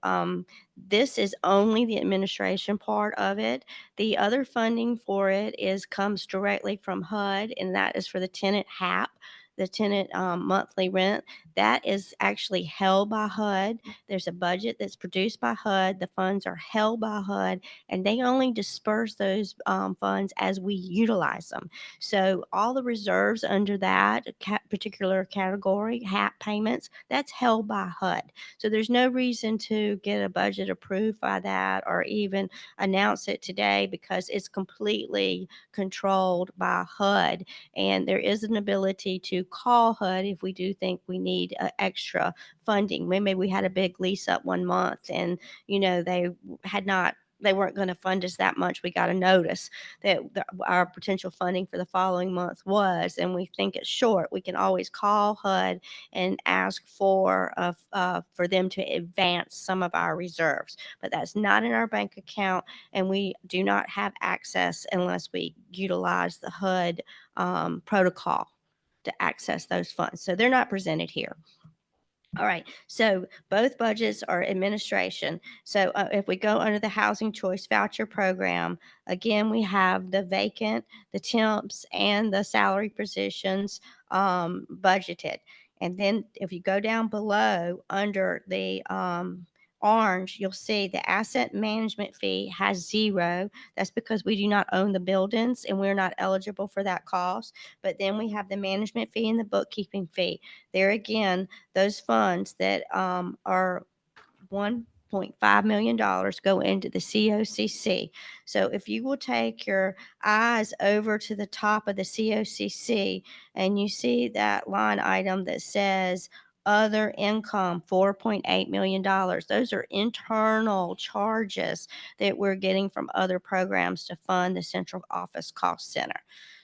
[SPEAKER 6] this is only the administration part of it. The other funding for it comes directly from HUD, and that is for the tenant HAP, the tenant monthly rent. That is actually held by HUD. There's a budget that's produced by HUD. The funds are held by HUD, and they only disperse those funds as we utilize them. So all the reserves under that particular category, HAP payments, that's held by HUD. So there's no reason to get a budget approved by that or even announce it today because it's completely controlled by HUD. And there is an ability to call HUD if we do think we need extra funding. Maybe we had a big lease up one month and, they weren't going to fund us that much. We got a notice that our potential funding for the following month was, and we think it's short. We can always call HUD and ask for them to advance some of our reserves, but that's not in our bank account, and we do not have access unless we utilize the HUD protocol to access those funds. So they're not presented here. All right, so both budgets are administration. So if we go under the Housing Choice Voucher Program, again, we have the vacant, the temps, and the salary positions budgeted. And then if you go down below under the orange, you'll see the asset management fee has 0. That's because we do not own the buildings and we're not eligible for that cost. But then we have the management fee and the bookkeeping fee. There again, those funds that are $1.5 million go into the COCC. So if you will take your eyes over to the top of the COCC and you see that line item that says other income, $4.8 million. Those are internal charges that we're getting from other programs to fund the Central Office Cost Center.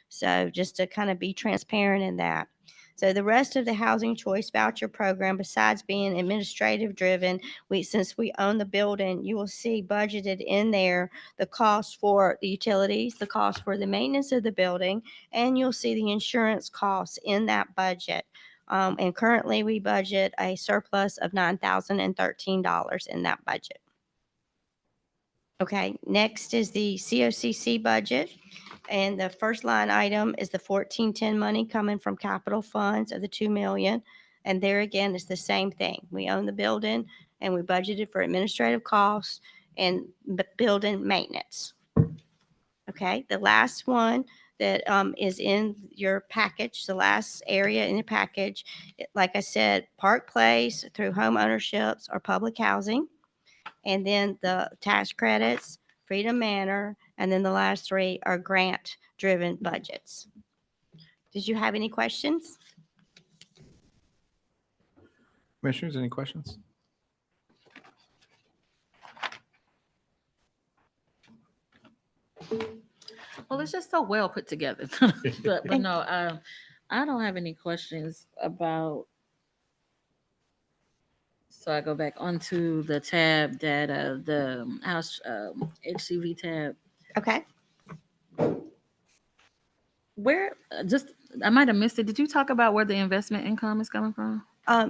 [SPEAKER 6] So just to kind of be transparent in that. So the rest of the Housing Choice Voucher Program, besides being administrative driven, since we own the building, you will see budgeted in there the cost for the utilities, the cost for the maintenance of the building, and you'll see the insurance costs in that budget. And currently we budget a surplus of $9,013 in that budget. Okay, next is the COCC budget. And the first line item is the 1410 money coming from capital funds of the $2 million. And there again, it's the same thing. We own the building and we budgeted for administrative costs and building maintenance. Okay, the last one that is in your package, the last area in the package, like I said, Park Place through home ownerships or public housing. And then the tax credits, Freedom Manor, and then the last 3 are grant-driven budgets. Did you have any questions?
[SPEAKER 2] Commissioners, any questions?
[SPEAKER 3] Well, it's just so well put together. But no, I don't have any questions about. So I go back onto the tab data, the house HCV tab.
[SPEAKER 6] Okay.
[SPEAKER 3] Where just I might have missed it. Did you talk about where the investment income is coming from?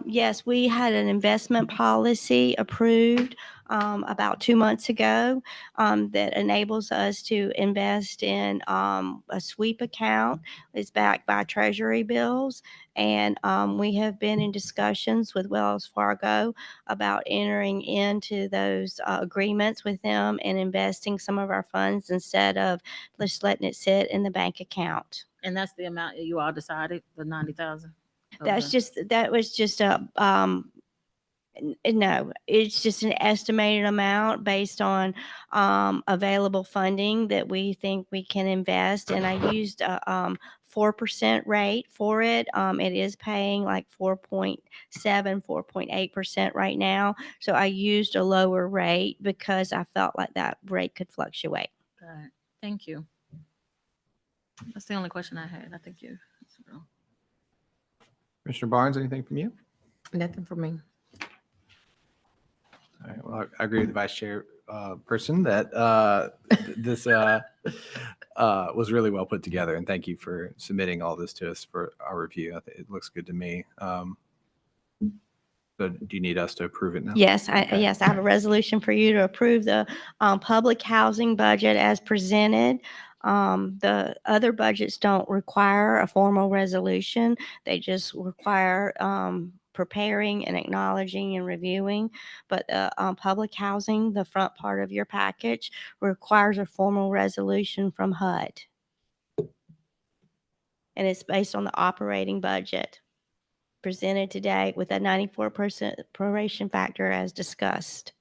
[SPEAKER 6] Yes, we had an investment policy approved about 2 months ago that enables us to invest in a sweep account. It's backed by treasury bills. And we have been in discussions with Wells Fargo about entering into those agreements with them and investing some of our funds instead of just letting it sit in the bank account.
[SPEAKER 3] And that's the amount you all decided, the 90,000.
[SPEAKER 6] That was just a no, it's just an estimated amount based on available funding that we think we can invest. And I used a 4% rate for it. It is paying like 4.7, 4.8% right now. So I used a lower rate because I felt like that rate could fluctuate.
[SPEAKER 3] Got it. Thank you. That's the only question I had. I think you.
[SPEAKER 2] Commissioner Barnes, anything from you?
[SPEAKER 1] Nothing for me.
[SPEAKER 2] All right, well, I agree with the vice chair person that this was really well put together, and thank you for submitting all this to us for our review. I think it looks good to me. So do you need us to approve it now?
[SPEAKER 6] Yes,
[SPEAKER 2] Okay.
[SPEAKER 6] yes, I have a resolution for you to approve the public housing budget as presented. The other budgets don't require a formal resolution. They just require preparing and acknowledging and reviewing. But public housing, the front part of your package, requires a formal resolution from HUD. And it's based on the operating budget presented today with a 94% proration factor as discussed.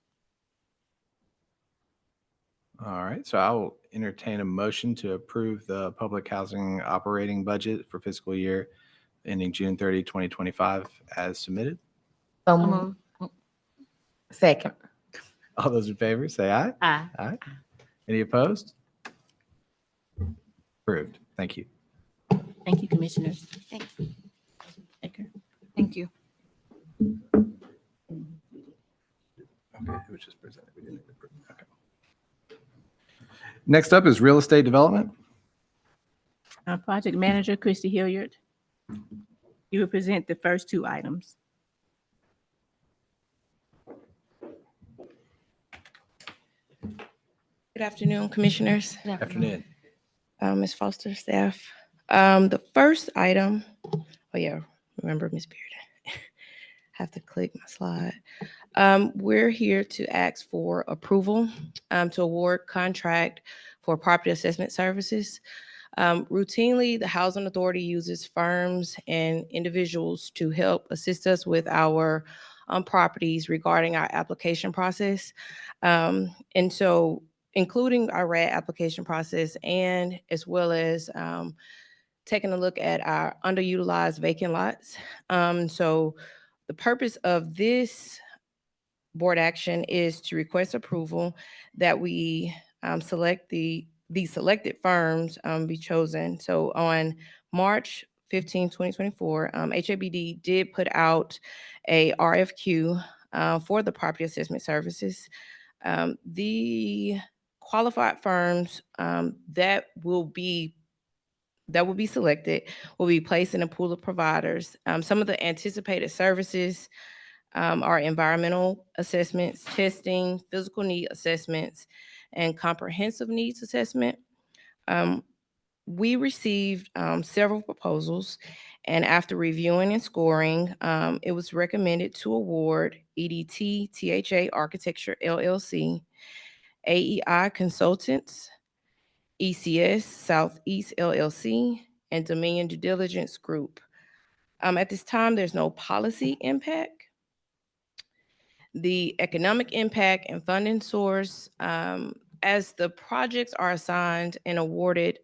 [SPEAKER 2] All right, so I will entertain a motion to approve the public housing operating budget for fiscal year ending June 30, 2025 as submitted.
[SPEAKER 1] So
[SPEAKER 3] So
[SPEAKER 1] moved.
[SPEAKER 3] moved.
[SPEAKER 1] Second.
[SPEAKER 2] All those in favor, say aye.
[SPEAKER 3] Aye.
[SPEAKER 2] Aye. Any opposed? Approved. Thank you.
[SPEAKER 4] Thank you, commissioners.
[SPEAKER 6] Thanks.
[SPEAKER 3] Baker. Thank you.
[SPEAKER 2] Okay, it was just presented. We didn't approve. Okay. Next up is real estate development.
[SPEAKER 4] Our project manager, Christy Hilliard. You will present the first two items.
[SPEAKER 7] Good afternoon, commissioners,
[SPEAKER 2] Afternoon.
[SPEAKER 7] Ms. Foster, staff. The first item, oh yeah, remember Ms. Beard. Have to click my slide. We're here to ask for approval to award contract for property assessment services. Routinely, the Housing Authority uses firms and individuals to help assist us with our properties regarding our application process. And so including our RAD application process and as well as taking a look at our underutilized vacant lots. So the purpose of this board action is to request approval that we select the selected firms be chosen. So on March 15, 2024, HABD did put out a RFQ for the property assessment services. The qualified firms that will be selected will be placed in a pool of providers. Some of the anticipated services are environmental assessments, testing, physical need assessments, and comprehensive needs assessment. We received several proposals, and after reviewing and scoring, it was recommended to award EDT THA Architecture LLC, AEI Consultants, ECS Southeast LLC, and Dominion Due Diligence Group. At this time, there's no policy impact. The economic impact and funding source, as the projects are assigned and awarded,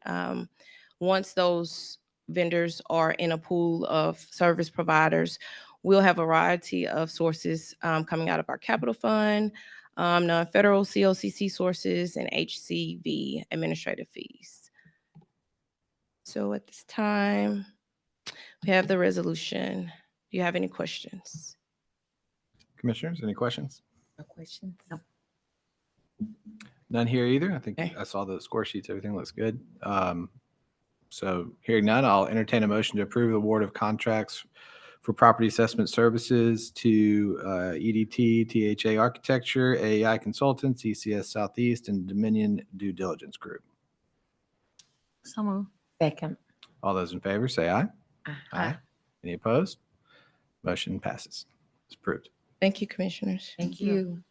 [SPEAKER 7] once those vendors are in a pool of service providers. We'll have a variety of sources coming out of our capital fund, non-federal COCC sources, and HCV administrative fees. So at this time, we have the resolution. Do you have any questions?
[SPEAKER 2] Commissioners, any questions?
[SPEAKER 1] No questions?
[SPEAKER 2] None here either. I think
[SPEAKER 7] Okay.
[SPEAKER 2] I saw the score sheets. Everything looks good. So hearing none, I'll entertain a motion to approve the award of contracts for property assessment services to EDT, THA Architecture, AEI Consultants, ECS Southeast, and Dominion Due Diligence Group.
[SPEAKER 3] So moved.
[SPEAKER 1] Second.
[SPEAKER 2] All those in favor, say aye.
[SPEAKER 1] Aye.
[SPEAKER 2] Any opposed? Motion passes. It's approved.
[SPEAKER 7] Thank you, commissioners.
[SPEAKER 1] Thank you.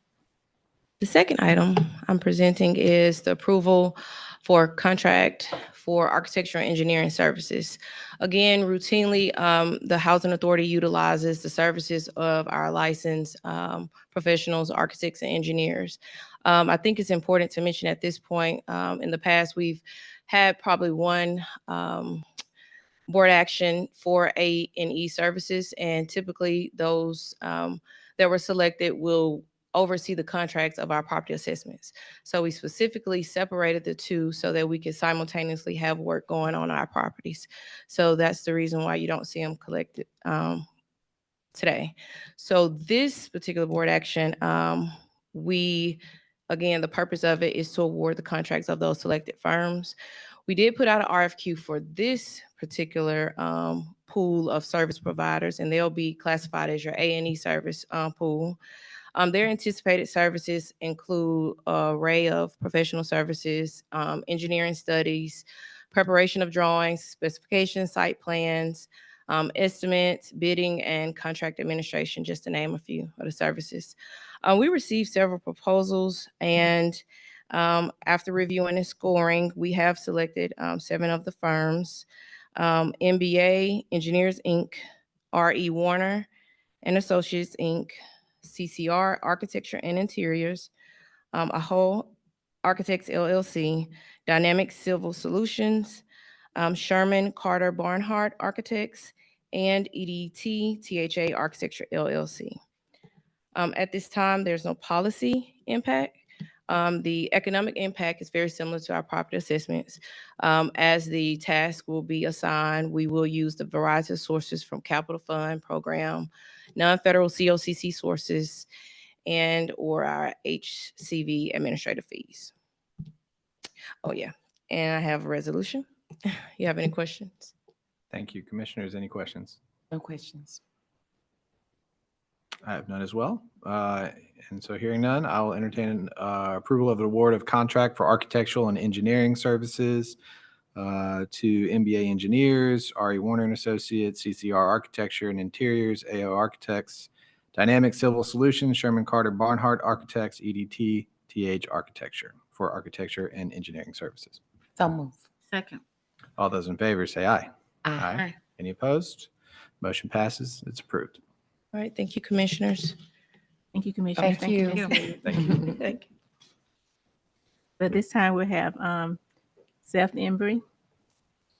[SPEAKER 7] The second item I'm presenting is the approval for contract for architecture and engineering services. Again, routinely, the Housing Authority utilizes the services of our licensed professionals, architects, and engineers. I think it's important to mention at this point, in the past, we've had probably one board action for A&E services, and typically those that were selected will oversee the contracts of our property assessments. So we specifically separated the two so that we could simultaneously have work going on our properties. So that's the reason why you don't see them collected today. So this particular board action, again, the purpose of it is to award the contracts of those selected firms. We did put out an RFQ for this particular pool of service providers, and they'll be classified as your A&E service pool. Their anticipated services include an array of professional services, engineering studies, preparation of drawings, specifications, site plans, estimates, bidding, and contract administration, just to name a few of the services. We received several proposals, and after reviewing and scoring, we have selected 7 of the firms: MBA Engineers, Inc., R.E. Warner and Associates, Inc., CCR Architecture and Interiors, Aho Architects, LLC, Dynamic Civil Solutions, Sherman Carter Barnhart Architects, and EDT THA Architecture, LLC. At this time, there's no policy impact. The economic impact is very similar to our property assessments. As the task will be assigned, we will use the variety of sources from capital fund program, non-federal COCC sources, and or our HCV administrative fees. Oh yeah, and I have a resolution. You have any questions?
[SPEAKER 2] Thank you. Commissioners, any questions?
[SPEAKER 1] No questions.
[SPEAKER 2] I have none as well. And so hearing none, I will entertain approval of the award of contract for architectural and engineering services to MBA Engineers, R.E. Warner and Associates, CCR Architecture and Interiors, AO Architects, Dynamic Civil Solutions, Sherman Carter Barnhart Architects, EDT, TH Architecture for architecture and engineering services.
[SPEAKER 1] So move.
[SPEAKER 3] Second.
[SPEAKER 2] All those in favor say aye.
[SPEAKER 1] Aye.
[SPEAKER 2] Any opposed? Motion passes. It's approved.
[SPEAKER 7] All right, thank you, commissioners.
[SPEAKER 4] Thank you, Commissioner.
[SPEAKER 1] Thank you.
[SPEAKER 2] Thank you.
[SPEAKER 7] Thank you.
[SPEAKER 4] But this time we'll have Seth Embry,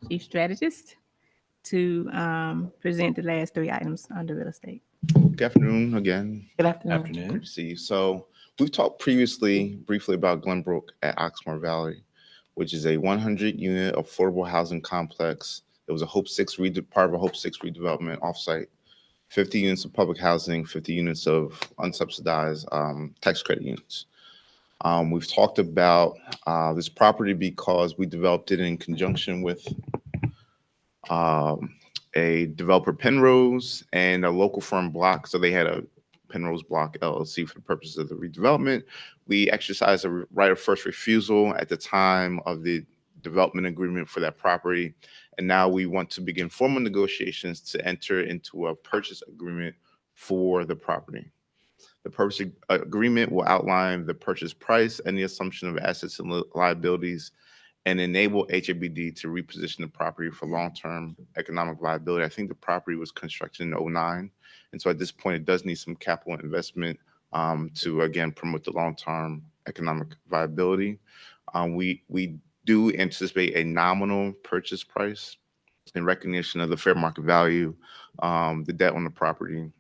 [SPEAKER 4] Chief Strategist, to present the last 3 items under real estate.
[SPEAKER 5] Good afternoon again.
[SPEAKER 1] Good afternoon.
[SPEAKER 5] Great
[SPEAKER 2] Afternoon.
[SPEAKER 5] to see you. So we've talked previously briefly about Glenbrook at Oxmoor Valley, which is a 100-unit affordable housing complex. It was a Hope 6 part of a Hope 6 redevelopment offsite. 50 units of public housing, 50 units of unsubsidized tax credit units. We've talked about this property because we developed it in conjunction with a developer, Penrose, and a local firm, Block. So they had a Penrose Block LLC for the purposes of the redevelopment. We exercised a right of first refusal at the time of the development agreement for that property. And now we want to begin formal negotiations to enter into a purchase agreement for the property. The purchase agreement will outline the purchase price and the assumption of assets and liabilities and enable HABD to reposition the property for long-term economic viability. I think the property was constructed in 2009. And so at this point, it does need some capital investment to, again, promote the long-term economic viability. We do anticipate a nominal purchase price in recognition of the fair market value, the debt on the property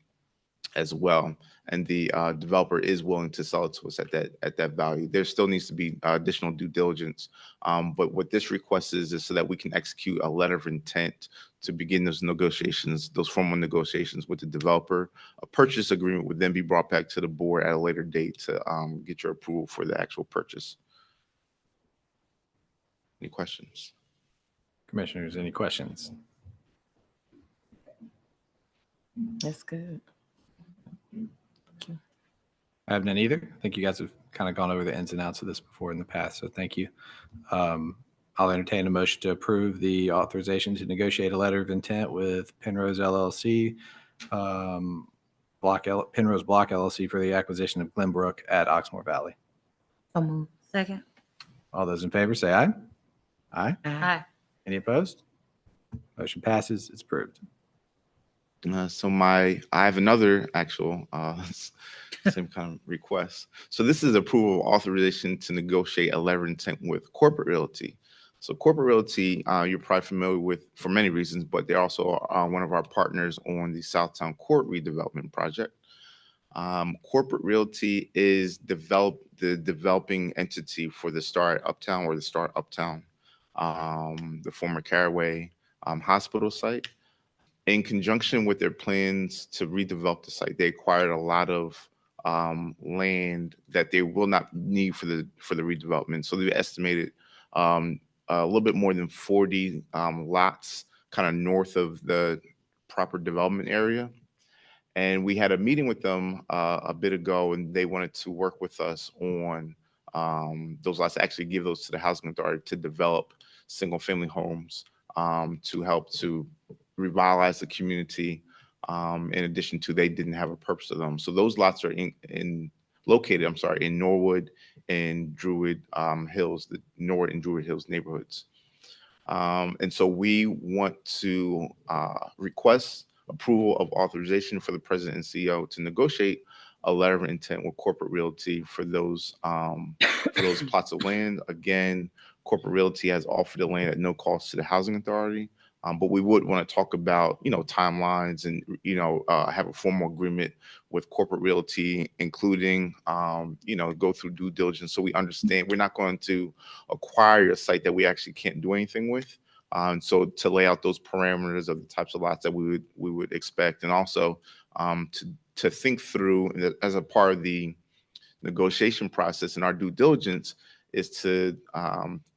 [SPEAKER 5] as well. And the developer is willing to sell it to us at that value. There still needs to be additional due diligence. But what this request is so that we can execute a letter of intent to begin those negotiations, those formal negotiations with the developer. A purchase agreement would then be brought back to the board at a later date to get your approval for the actual purchase. Any questions?
[SPEAKER 2] Commissioners, any questions?
[SPEAKER 1] That's good.
[SPEAKER 2] I have none either. I think you guys have kind of gone over the ins and outs of this before in the past, so thank you. I'll entertain a motion to approve the authorization to negotiate a letter of intent with Penrose LLC, Penrose Block LLC for the acquisition of Glenbrook at Oxmoor Valley.
[SPEAKER 1] So moved.
[SPEAKER 3] Second.
[SPEAKER 2] All those in favor say aye. Aye.
[SPEAKER 3] Aye.
[SPEAKER 2] Any opposed? Motion passes. It's approved.
[SPEAKER 5] I have another actual same kind of request. So this is approval of authorization to negotiate a letter of intent with Corporate Realty. So Corporate Realty, you're probably familiar with for many reasons, but they're also one of our partners on the Southtown Court redevelopment project. Corporate Realty is the developing entity for the Star Uptown or the Star Uptown, the former Caraway hospital site. In conjunction with their plans to redevelop the site, they acquired a lot of land that they will not need for the redevelopment. So they estimated a little bit more than 40 lots kind of north of the proper development area. And we had a meeting with them a bit ago, and they wanted to work with us on those lots, actually give those to the housing authority to develop single family homes to help to revitalize the community. In addition to, they didn't have a purpose of them. So those lots are located in Norwood and Druid Hills, the Norwood and Druid Hills neighborhoods. And so we want to request approval of authorization for the president and CEO to negotiate a letter of intent with Corporate Realty for those plots of land. Again, Corporate Realty has offered the land at no cost to the housing authority. But we would want to talk about, timelines and, have a formal agreement with Corporate Realty, including, go through due diligence so we understand we're not going to acquire a site that we actually can't do anything with. So to lay out those parameters of the types of lots that we would expect, and also to think through as a part of the negotiation process and our due diligence is to,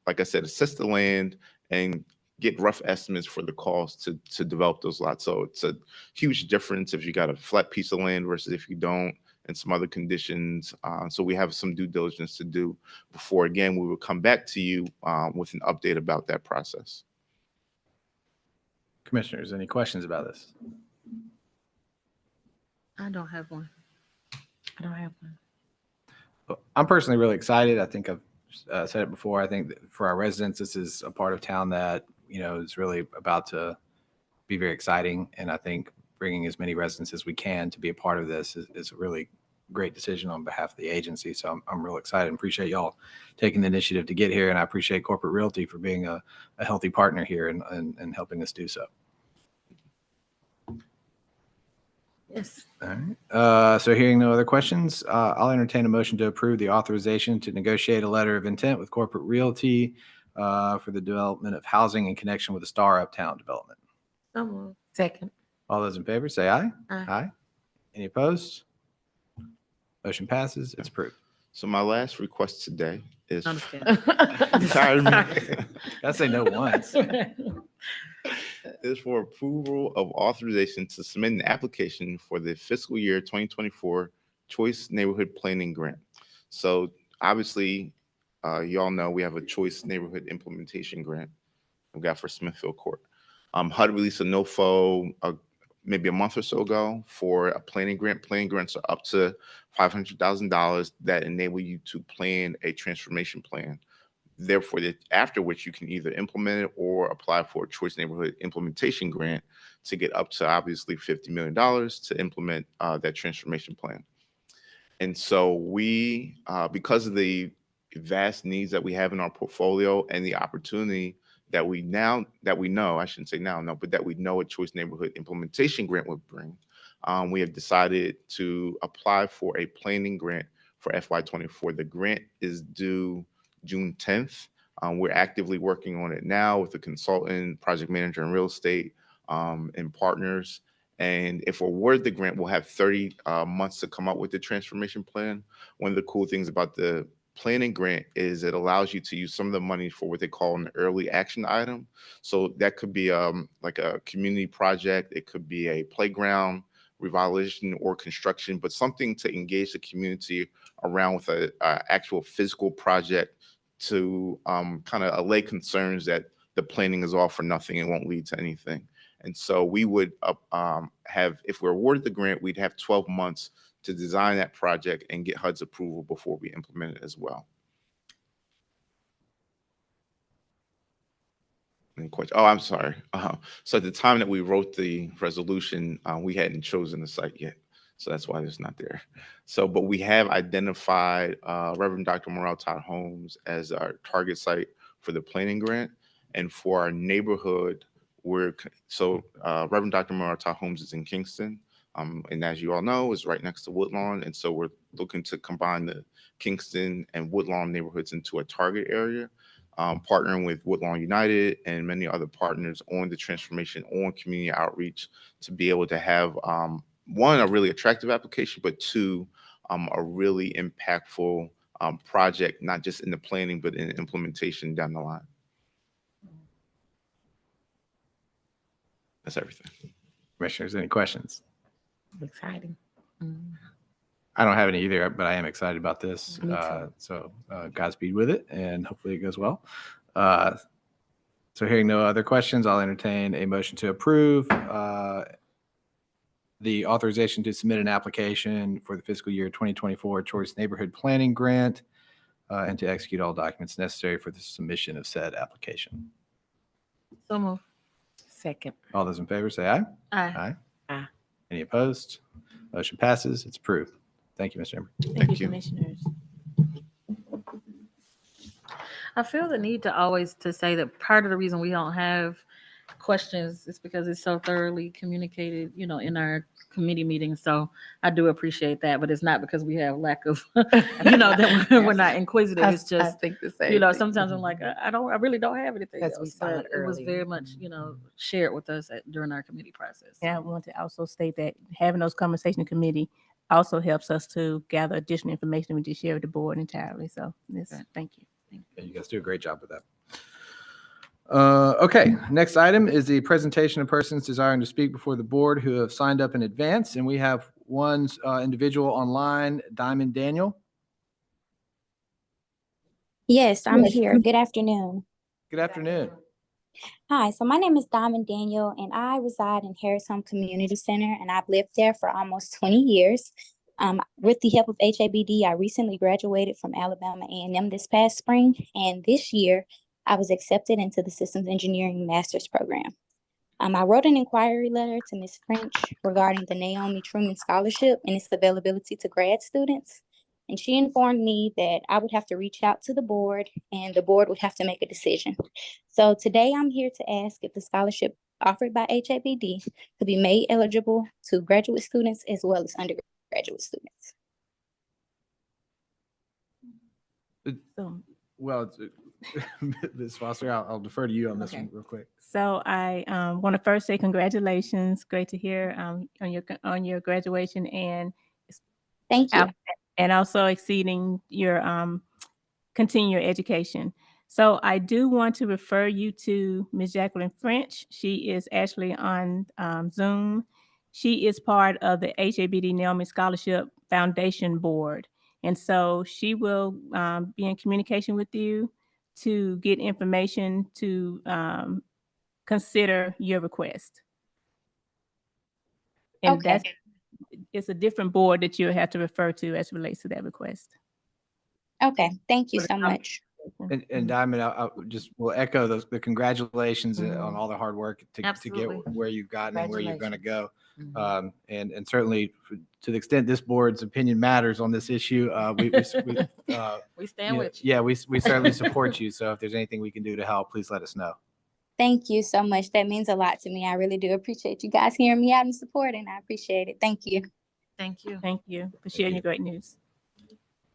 [SPEAKER 5] like I said, assess the land and get rough estimates for the cost to develop those lots. So it's a huge difference if you got a flat piece of land versus if you don't, and some other conditions. So we have some due diligence to do before, again, we will come back to you with an update about that process.
[SPEAKER 2] Commissioners, any questions about this?
[SPEAKER 3] I don't have one.
[SPEAKER 1] I don't have one.
[SPEAKER 2] Well, I'm personally really excited. I think I've said it before. I think that for our residents, this is a part of town that, is really about to be very exciting. And I think bringing as many residents as we can to be a part of this is a really great decision on behalf of the agency. So I'm real excited and appreciate y'all taking the initiative to get here. And I appreciate Corporate Realty for being a healthy partner here and helping us do so.
[SPEAKER 3] Yes.
[SPEAKER 2] All right. So hearing no other questions, I'll entertain a motion to approve the authorization to negotiate a letter of intent with Corporate Realty for the development of housing in connection with the Star Uptown development.
[SPEAKER 3] So moved.
[SPEAKER 1] Second.
[SPEAKER 2] All those in favor say aye.
[SPEAKER 3] Aye.
[SPEAKER 2] Aye. Any opposed? Motion passes. It's approved.
[SPEAKER 5] So my last request today is,
[SPEAKER 3] I'm just kidding.
[SPEAKER 5] Tired of me?
[SPEAKER 2] Gotta say no once.
[SPEAKER 5] is for approval of authorization to submit an application for the fiscal year 2024 Choice Neighborhood Planning Grant. So obviously, y'all know we have a Choice Neighborhood Implementation Grant we got for Smithfield Court. HUD released a NOFO maybe a month or so ago for a planning grant. Planning grants are up to $500,000 that enable you to plan a transformation plan. Therefore, after which you can either implement it or apply for a Choice Neighborhood Implementation Grant to get up to obviously $50 million to implement that transformation plan. And so we, because of the vast needs that we have in our portfolio and the opportunity that we know, I shouldn't say now, no, but that we know a Choice Neighborhood Implementation Grant would bring, we have decided to apply for a planning grant for FY24. The grant is due June 10th. We're actively working on it now with a consultant, project manager in real estate, and partners. And if we're awarded the grant, we'll have 30 months to come up with the transformation plan. One of the cool things about the planning grant is it allows you to use some of the money for what they call an early action item. So that could be like a community project. It could be a playground revitalization or construction, but something to engage the community around with a actual physical project to kind of allay concerns that the planning is all for nothing and won't lead to anything. And so we would have, if we're awarded the grant, we'd have 12 months to design that project and get HUD's approval before we implement it as well. Any questions? Oh, I'm sorry. So at the time that we wrote the resolution, we hadn't chosen the site yet. So that's why it's not there. So, but we have identified Reverend Dr. Morel Todd Homes as our target site for the planning grant. And for our neighborhood, Reverend Dr. Morel Todd Homes is in Kingston. And as you all know, is right next to Woodlawn. And so we're looking to combine the Kingston and Woodlawn neighborhoods into a target area, partnering with Woodlawn United and many other partners on the transformation, on community outreach, to be able to have, one, a really attractive application, but two, a really impactful project, not just in the planning, but in implementation down the line. That's everything.
[SPEAKER 2] Commissioners, any questions?
[SPEAKER 1] Exciting.
[SPEAKER 2] I don't have any either, but I am excited about this.
[SPEAKER 1] Me too.
[SPEAKER 2] So Godspeed with it, and hopefully it goes well. So hearing no other questions, I'll entertain a motion to approve the authorization to submit an application for the fiscal year 2024 Choice Neighborhood Planning Grant and to execute all documents necessary for the submission of said application.
[SPEAKER 3] So move.
[SPEAKER 1] Second.
[SPEAKER 2] All those in favor say aye.
[SPEAKER 3] Aye.
[SPEAKER 1] Aye.
[SPEAKER 2] Any opposed? Motion passes. It's approved. Thank you, Mr. Ember.
[SPEAKER 3] Thank
[SPEAKER 5] you.
[SPEAKER 3] Commissioners. I feel the need to always to say that part of the reason we don't have questions is because it's so thoroughly communicated, in our committee meetings. So I do appreciate that, but it's not because we have lack of, that we're not inquisitive. It's
[SPEAKER 1] I
[SPEAKER 3] just,
[SPEAKER 1] think the same. thing.
[SPEAKER 3] sometimes I'm like, I really don't have anything
[SPEAKER 1] Because we
[SPEAKER 3] else,
[SPEAKER 1] saw
[SPEAKER 3] but
[SPEAKER 1] it
[SPEAKER 3] it was
[SPEAKER 1] earlier.
[SPEAKER 3] very much, shared with us during our committee process.
[SPEAKER 4] And I want to also state that having those conversations in committee also helps us to gather additional information we just share with the board entirely. So thank you.
[SPEAKER 2] Yeah, you guys do a great job with that. Okay, next item is the presentation of persons desiring to speak before the board who have signed up in advance. And we have one individual online, Diamond Daniel.
[SPEAKER 8] Yes, I'm here. Good afternoon.
[SPEAKER 2] Good afternoon.
[SPEAKER 8] Hi, so my name is Diamond Daniel, and I reside in Harris Home Community Center, and I've lived there for almost 20 years. With the help of HABD, I recently graduated from Alabama A&M this past spring, and this year I was accepted into the Systems Engineering Master's Program. I wrote an inquiry letter to Ms. French regarding the Naomi Truman Scholarship and its availability to grad students. And she informed me that I would have to reach out to the board and the board would have to make a decision. So today I'm here to ask if the scholarship offered by HABD could be made eligible to graduate students as well as undergraduate students.
[SPEAKER 4] So,
[SPEAKER 2] Well, Ms. Foster, I'll defer to you on this
[SPEAKER 4] Okay.
[SPEAKER 2] one real quick.
[SPEAKER 4] So I want to first say congratulations. Great to hear on your graduation and
[SPEAKER 8] Thank you.
[SPEAKER 4] and also exceeding your continue your education. So I do want to refer you to Ms. Jacqueline French. She is actually on Zoom. She is part of the HABD Naomi Scholarship Foundation Board. And so she will be in communication with you to get information to consider your request. And
[SPEAKER 8] Okay.
[SPEAKER 4] it's a different board that you'll have to refer to as relates to that request.
[SPEAKER 8] Okay, thank you so much.
[SPEAKER 2] And Diamond, we'll echo the congratulations on
[SPEAKER 1] Mhm.
[SPEAKER 2] all the hard work to get
[SPEAKER 3] Absolutely.
[SPEAKER 2] where you've gotten and where you're going to go.
[SPEAKER 1] Mhm.
[SPEAKER 2] And certainly to the extent this board's opinion matters on this issue, we
[SPEAKER 3] We stand with you.
[SPEAKER 2] yeah, we certainly support you. So if there's anything we can do to help, please let us know.
[SPEAKER 8] Thank you so much. That means a lot to me. I really do appreciate you guys hearing me out and supporting. I appreciate it. Thank you.
[SPEAKER 3] Thank you.
[SPEAKER 4] Thank you for sharing your great news.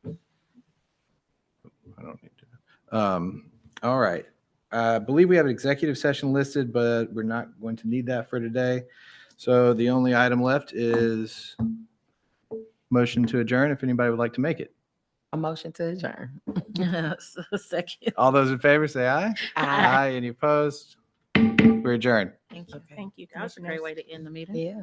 [SPEAKER 2] I don't need to. All right. I believe we have an executive session listed, but we're not going to need that for today. So the only item left is motion to adjourn, if anybody would like to make it.
[SPEAKER 1] A motion to adjourn.
[SPEAKER 3] Second.
[SPEAKER 2] All those in favor say aye.
[SPEAKER 1] Aye.
[SPEAKER 2] Any opposed? We're adjourned.
[SPEAKER 3] Thank you.
[SPEAKER 1] Okay.
[SPEAKER 4] Thank you,
[SPEAKER 3] That was a great
[SPEAKER 4] Commissioners.
[SPEAKER 3] way to end the meeting.
[SPEAKER 1] Yeah.